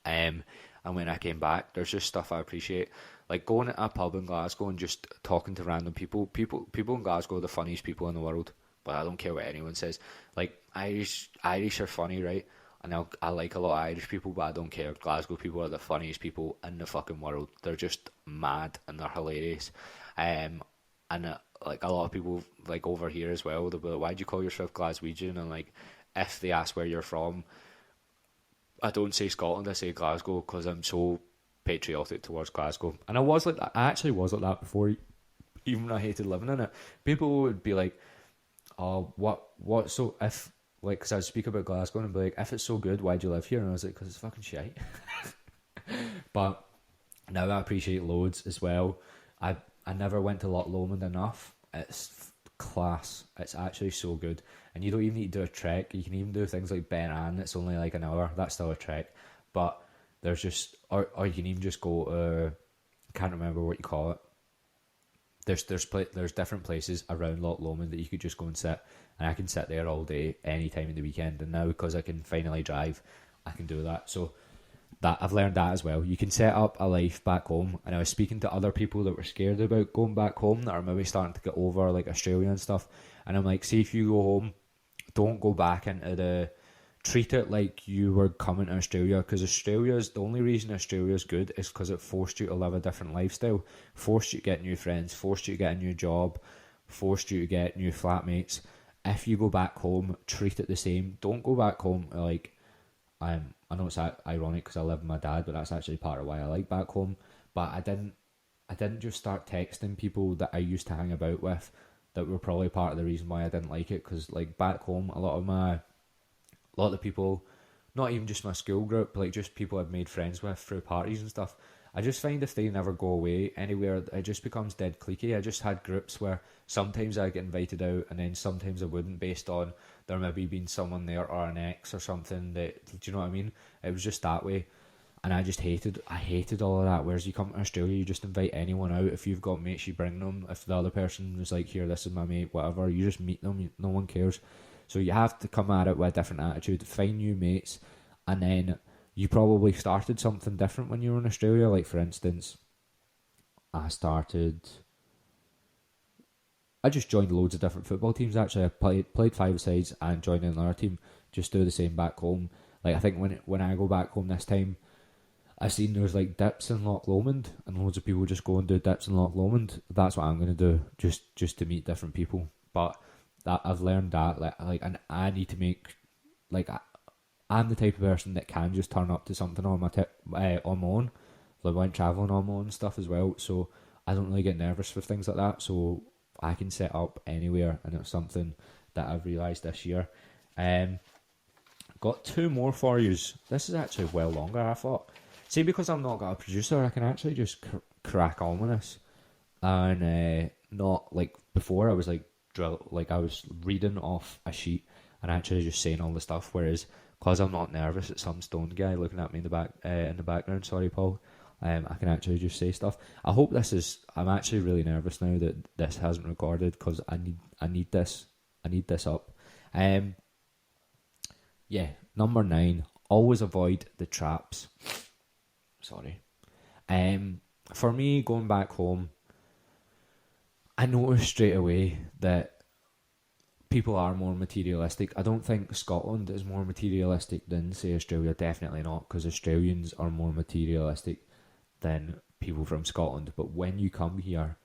A: And when I came back, there's just stuff I appreciate. Like going to a pub in Glasgow and just talking to random people. People in Glasgow are the funniest people in the world. But I don't care what anyone says. Like, Irish are funny, right? And I like a lot of Irish people, but I don't care. Glasgow people are the funniest people in the fucking world. They're just mad and they're hilarious. Like a lot of people, like over here as well, they'll be like, why do you call yourself Glaswegian? And like, if they ask where you're from, I don't say Scotland, I say Glasgow, because I'm so patriotic towards Glasgow. And I was like that. I actually was like that before, even when I hated living in it. People would be like, oh, what, so if, like, because I'd speak about Glasgow and be like, if it's so good, why'd you live here? And I was like, because it's fucking shite. But now I appreciate loads as well. I never went to Loch Lomond enough. It's class. It's actually so good. And you don't even need to do a trek. You can even do things like Ben Ann. It's only like an hour. That's still a trek. But there's just, or you can even just go to, I can't remember what you call it. There's different places around Loch Lomond that you could just go and sit, and I can sit there all day, any time in the weekend. And now, because I can finally drive, I can do that. So that I've learned that as well. You can set up a life back home. And I was speaking to other people that were scared about going back home, that are maybe starting to get over like Australia and stuff. And I'm like, see, if you go home, don't go back into the, treat it like you were coming to Australia, because the only reason Australia's good is because it forced you to live a different lifestyle, forced you to get new friends, forced you to get a new job, forced you to get new flatmates. If you go back home, treat it the same. Don't go back home like, I know it's ironic because I live with my dad, but that's actually part of why I like back home. But I didn't just start texting people that I used to hang about with that were probably part of the reason why I didn't like it, because like back home, a lot of the people, not even just my school group, like just people I've made friends with through parties and stuff, I just find if they never go away anywhere, it just becomes dead cliquey. I just had groups where sometimes I get invited out and then sometimes I wouldn't, based on there maybe being someone there or an ex or something that, do you know what I mean? It was just that way. And I hated all of that. Whereas you come to Australia, you just invite anyone out. If you've got mates, you bring them. If the other person is like, here, this is my mate, whatever, you just meet them. No one cares. So you have to come at it with a different attitude, find new mates, and then you probably started something different when you were in Australia. Like, for instance, I just joined loads of different football teams, actually. I played five-a-sides and joined another team, just do the same back home. Like, I think when I go back home this time, I seen there's like dips in Loch Lomond, and loads of people just go and do dips in Loch Lomond. That's what I'm going to do, just to meet different people. But that I've learned that like and I need to make, like, I'm the type of person that can just turn up to something on my own. Like, I went travelling on my own stuff as well, so I don't really get nervous for things like that. So I can set up anywhere, and it's something that I've realised this year. Got two more for you. This is actually well longer, I thought. See, because I'm not got a producer, I can actually just crack on with this, and not like before. I was like I was reading off a sheet and actually just saying all the stuff. Whereas, because I'm not nervous at some stoned guy looking at me in the background. Sorry, Paul. I can actually just say stuff. I hope this is. I'm actually really nervous now that this hasn't recorded, because I need this up. Yeah, number 9. Always avoid the traps. Sorry. For me, going back home, I noticed straight away that people are more materialistic. I don't think Scotland is more materialistic than, say, Australia. Definitely not, because Australians are more materialistic than people from Scotland. But when you come here,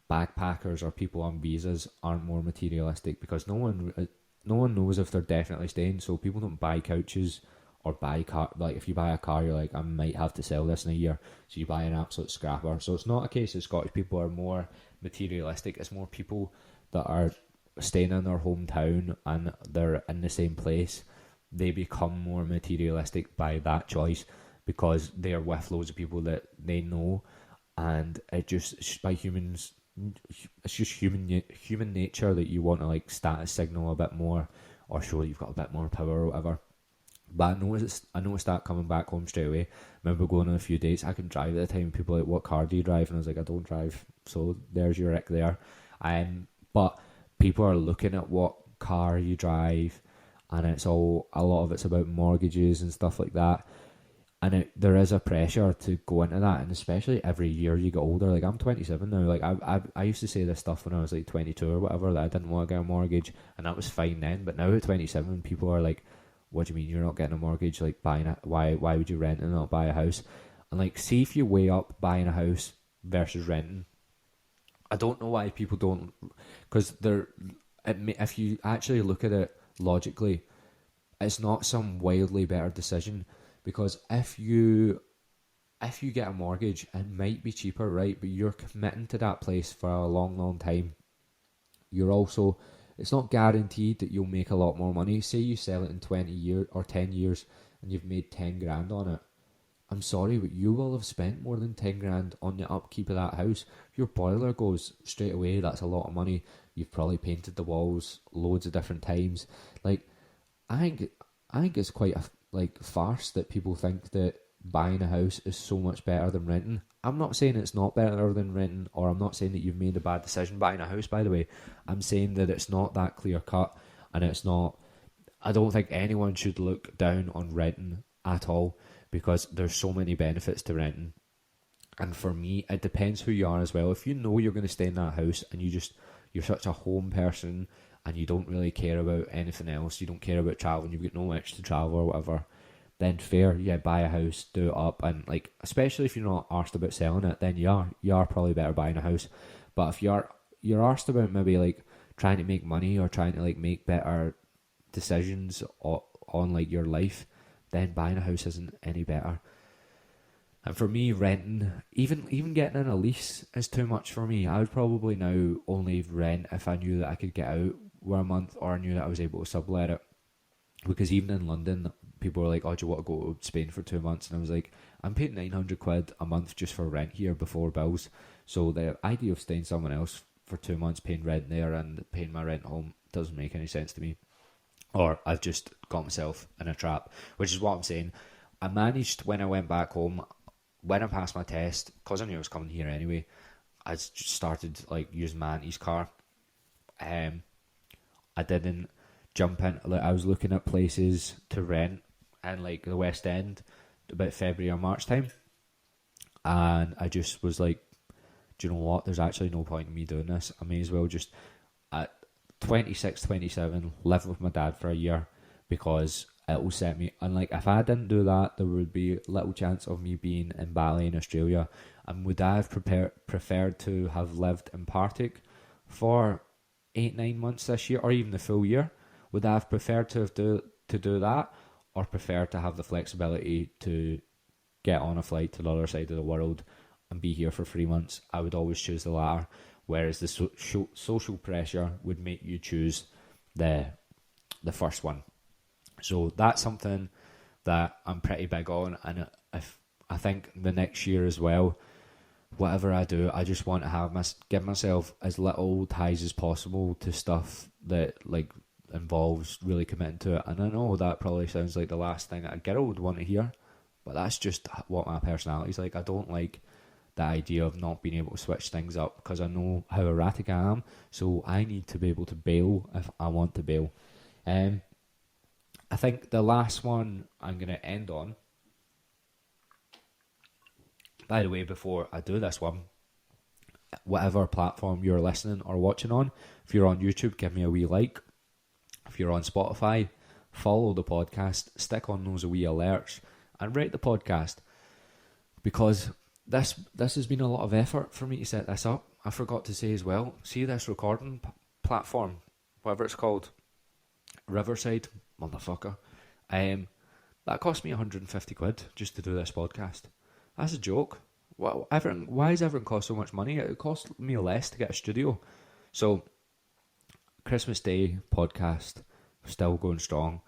A: backpackers or people on visas aren't more materialistic, because no one knows if they're definitely staying. So people don't buy couches or buy car. Like, if you buy a car, you're like, I might have to sell this in a year, so you buy an absolute scrapper. So it's not a case that Scottish people are more materialistic. It's more people that are staying in their hometown and they're in the same place. They become more materialistic by that choice, because they are with loads of people that they know, and it just, by humans, it's just human nature that you want to like status signal a bit more, or show that you've got a bit more power or whatever. But I noticed that coming back home straight away. I remember going on a few dates. I couldn't drive at the time. People were like, what car do you drive? And I was like, I don't drive. So there's your ick there. But people are looking at what car you drive, and a lot of it's about mortgages and stuff like that. And there is a pressure to go into that, and especially every year you get older. Like, I'm 27 now. Like, I used to say this stuff when I was like 22 or whatever, that I didn't want to get a mortgage, and that was fine then. But now at 27, people are like, what do you mean you're not getting a mortgage? Like, why would you rent and not buy a house? And like, see if you weigh up buying a house versus renting. I don't know why people don't, because if you actually look at it logically, it's not some wildly better decision, because if you get a mortgage, it might be cheaper, right? But you're committing to that place for a long, long time. It's not guaranteed that you'll make a lot more money. Say you sell it in 20 years or 10 years and you've made 10 grand on it. I'm sorry, but you will have spent more than 10 grand on the upkeep of that house. If your boiler goes straight away, that's a lot of money. You've probably painted the walls loads of different times. Like, I think it's quite a farce that people think that buying a house is so much better than renting. I'm not saying it's not better than renting, or I'm not saying that you've made a bad decision buying a house, by the way. I'm saying that it's not that clear cut, and it's not. I don't think anyone should look down on renting at all, because there's so many benefits to renting. And for me, it depends who you are as well. If you know you're going to stay in that house and you're such a home person and you don't really care about anything else, you don't care about traveling, you've got no itch to travel or whatever, then fair, yeah, buy a house, do it up, and like, especially if you're not arsed about selling it, then you are probably better buying a house. But if you're arsed about maybe like trying to make money or trying to like make better decisions on like your life, then buying a house isn't any better. And for me, renting, even getting in a lease is too much for me. I would probably now only rent if I knew that I could get out for a month, or I knew that I was able to sublet it. Because even in London, people were like, oh, do you want to go to Spain for 2 months? And I was like, I'm paying 900 quid a month just for rent here before bills. So the idea of staying somewhere else for 2 months, paying rent there and paying my rent home, doesn't make any sense to me. Or I've just got myself in a trap, which is what I'm saying. I managed, when I went back home, when I passed my test, because I knew I was coming here anyway, I just started like using my auntie's car. I didn't jump in, like, I was looking at places to rent in like the West End about February or March time, and I just was like, do you know what, there's actually no point in me doing this. I may as well just at 26, 27 live with my dad for a year, because it will set me, and like, if I didn't do that, there would be little chance of me being in Bali in Australia. And would I have preferred to have lived in Partick for 8-9 months this year, or even the full year? Would I have preferred to do that, or prefer to have the flexibility to get on a flight to the other side of the world and be here for 3 months? I would always choose the latter, whereas the social pressure would make you choose the first one. So that's something that I'm pretty big on, and if I think the next year as well, whatever I do, I just want to give myself as little ties as possible to stuff that like involves really committing to it. And I know that probably sounds like the last thing that a girl would want to hear, but that's just what my personality's like. I don't like the idea of not being able to switch things up, because I know how erratic I am, so I need to be able to bail if I want to bail. I think the last one I'm going to end on, by the way, before I do this one, whatever platform you're listening or watching on, if you're on YouTube, give me a wee like. If you're on Spotify, follow the podcast, stick on those wee alerts, and rate the podcast, because this has been a lot of effort for me to set this up. I forgot to say as well, see this recording platform, whatever it's called, Riverside, motherfucker. That cost me 150 quid just to do this podcast. That's a joke. Why does everything cost so much money? It cost me less to get a studio. So, Christmas Day podcast, still going strong.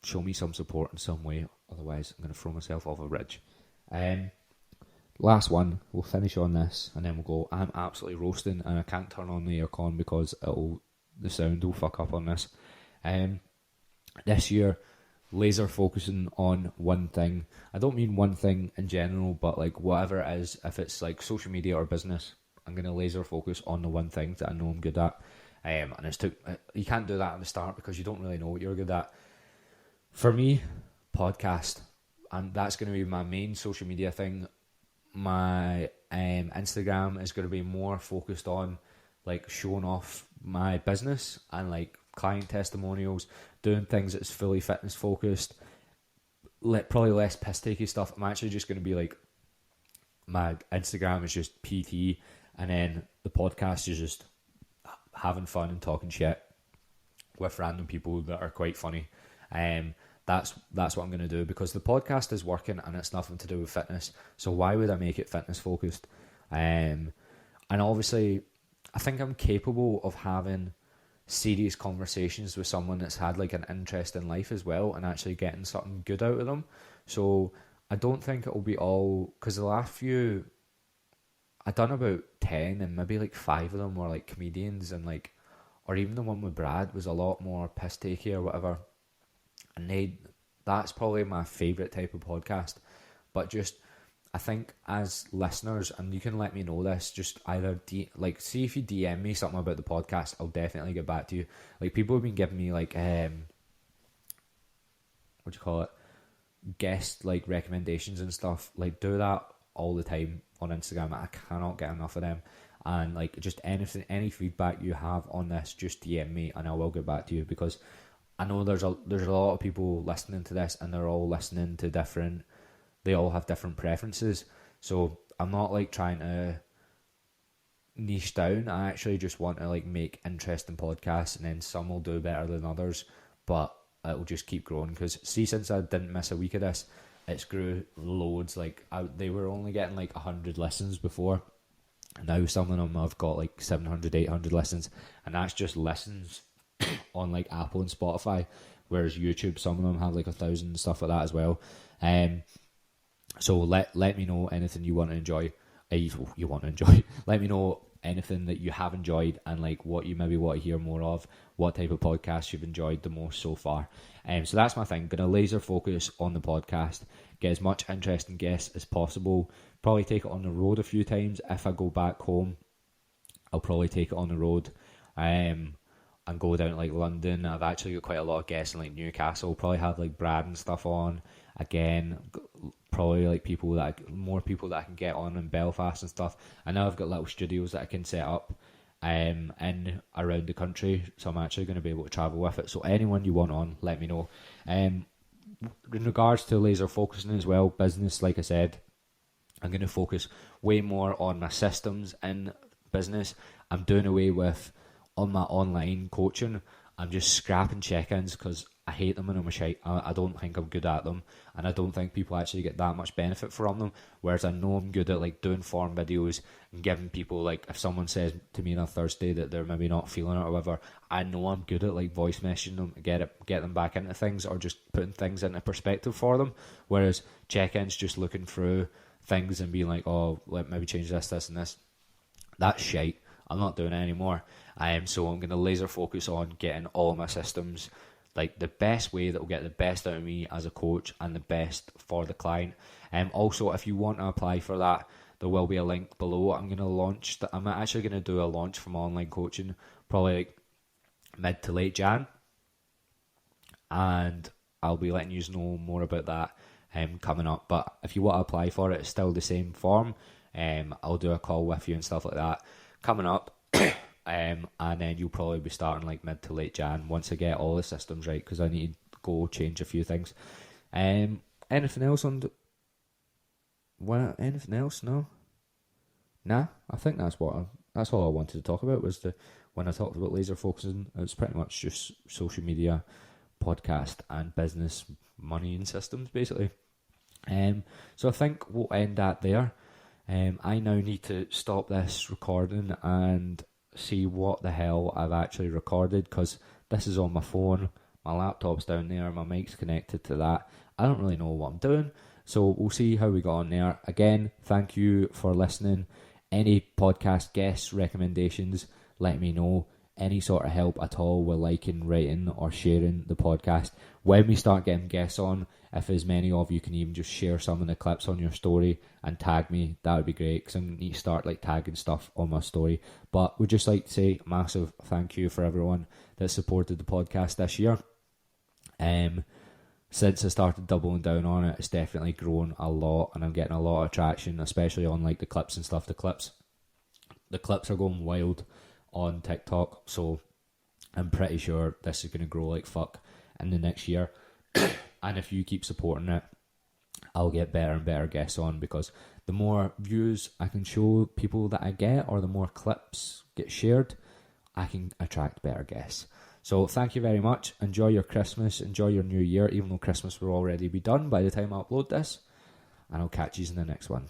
A: Show me some support in some way, otherwise I'm going to throw myself off a ridge. Last one, we'll finish on this and then we'll go. I'm absolutely roasting and I can't turn on the aircon because the sound will fuck up on this. This year, laser focusing on one thing. I don't mean one thing in general, but like whatever it is, if it's like social media or business, I'm going to laser focus on the one thing that I know I'm good at. And you can't do that at the start because you don't really know what you're good at. For me, podcast, and that's going to be my main social media thing. My Instagram is going to be more focused on like showing off my business and like client testimonials, doing things that's fully fitness focused, probably less piss takey stuff. I'm actually just going to be like, my Instagram is just PT, and then the podcast is just having fun and talking shit with random people that are quite funny. That's what I'm going to do, because the podcast is working and it's nothing to do with fitness. So why would I make it fitness focused? And obviously, I think I'm capable of having serious conversations with someone that's had like an interest in life as well, and actually getting something good out of them. So I don't think it'll be all, because the last few, I done about 10 and maybe like 5 of them were like comedians, and like, or even the one with Brad was a lot more piss takey or whatever. And that's probably my favourite type of podcast. But just, I think as listeners, and you can let me know this, just either see if you DM me something about the podcast, I'll definitely get back to you. Like, people have been giving me like guest like recommendations and stuff. Like, do that all the time on Instagram. I cannot get enough of them. And like, just any feedback you have on this, just DM me and I will get back to you, because I know there's a lot of people listening to this, and they're all listening to they all have different preferences. So I'm not like trying to niche down. I actually just want to like make interesting podcasts, and then some will do better than others, but it'll just keep growing. Because see, since I didn't miss a week of this, it's grew loads. Like they were only getting like 100 listens before. Now some of them have got like 700, 800 listens, and that's just listens on like Apple and Spotify, whereas YouTube, some of them have like 1,000 and stuff like that as well. So let me know anything you want to enjoy. Let me know anything that you have enjoyed, and like what you maybe want to hear more of, what type of podcast you've enjoyed the most so far. So that's my thing. Gonna laser focus on the podcast, get as much interesting guests as possible. Probably take it on the road a few times. If I go back home, I'll probably take it on the road. And go down to like London. I've actually got quite a lot of guests in like Newcastle. Probably have like Brad and stuff on again. Probably like more people that I can get on in Belfast and stuff. I know I've got little studios that I can set up in around the country, so I'm actually going to be able to travel with it. So anyone you want on, let me know. In regards to laser focusing as well, business, like I said, I'm going to focus way more on my systems in business. I'm doing away with, on my online coaching, I'm just scrapping check-ins because I hate them and I'm a shite. I don't think I'm good at them, and I don't think people actually get that much benefit from them. Whereas I know I'm good at like doing form videos and giving people, like, if someone says to me on a Thursday that they're maybe not feeling it or whatever, I know I'm good at like voice messaging them, get them back into things, or just putting things into perspective for them. Whereas check-ins, just looking through things and being like, oh, let maybe change this and this, that's shite. I'm not doing it anymore. So I'm going to laser focus on getting all my systems like the best way that will get the best out of me as a coach and the best for the client. Also, if you want to apply for that, there will be a link below. I'm actually going to do a launch from online coaching, probably like mid to late Jan, and I'll be letting you know more about that coming up. But if you want to apply for it, it's still the same form. I'll do a call with you and stuff like that coming up. and then you'll probably be starting like mid to late Jan once I get all the systems right, because I need to go change a few things. Anything else on anything else? No. Nah, I think that's that's all I wanted to talk about. Was when I talked about laser focusing, it was pretty much just social media, podcast, and business, money, and systems, basically. So I think we'll end that there. I now need to stop this recording and see what the hell I've actually recorded, because this is on my phone, my laptop's down there, my mic's connected to that. I don't really know what I'm doing, so we'll see how we got on there. Again, thank you for listening. Any podcast guests, recommendations, let me know. Any sort of help at all with liking, rating, or sharing the podcast. When we start getting guests on, if as many of you can even just share some of the clips on your story and tag me, that would be great, because I need to start like tagging stuff on my story. But we'd just like to say a massive thank you for everyone that supported the podcast this year. Since I started doubling down on it, it's definitely grown a lot, and I'm getting a lot of traction, especially on like the clips and stuff. The clips are going wild on TikTok, so I'm pretty sure this is going to grow like fuck in the next year. And if you keep supporting it, I'll get better and better guests on, because the more views I can show people that I get, or the more clips get shared, I can attract better guests. So thank you very much. Enjoy your Christmas, enjoy your New Year, even though Christmas will already be done by the time I upload this. And I'll catch you in the next one.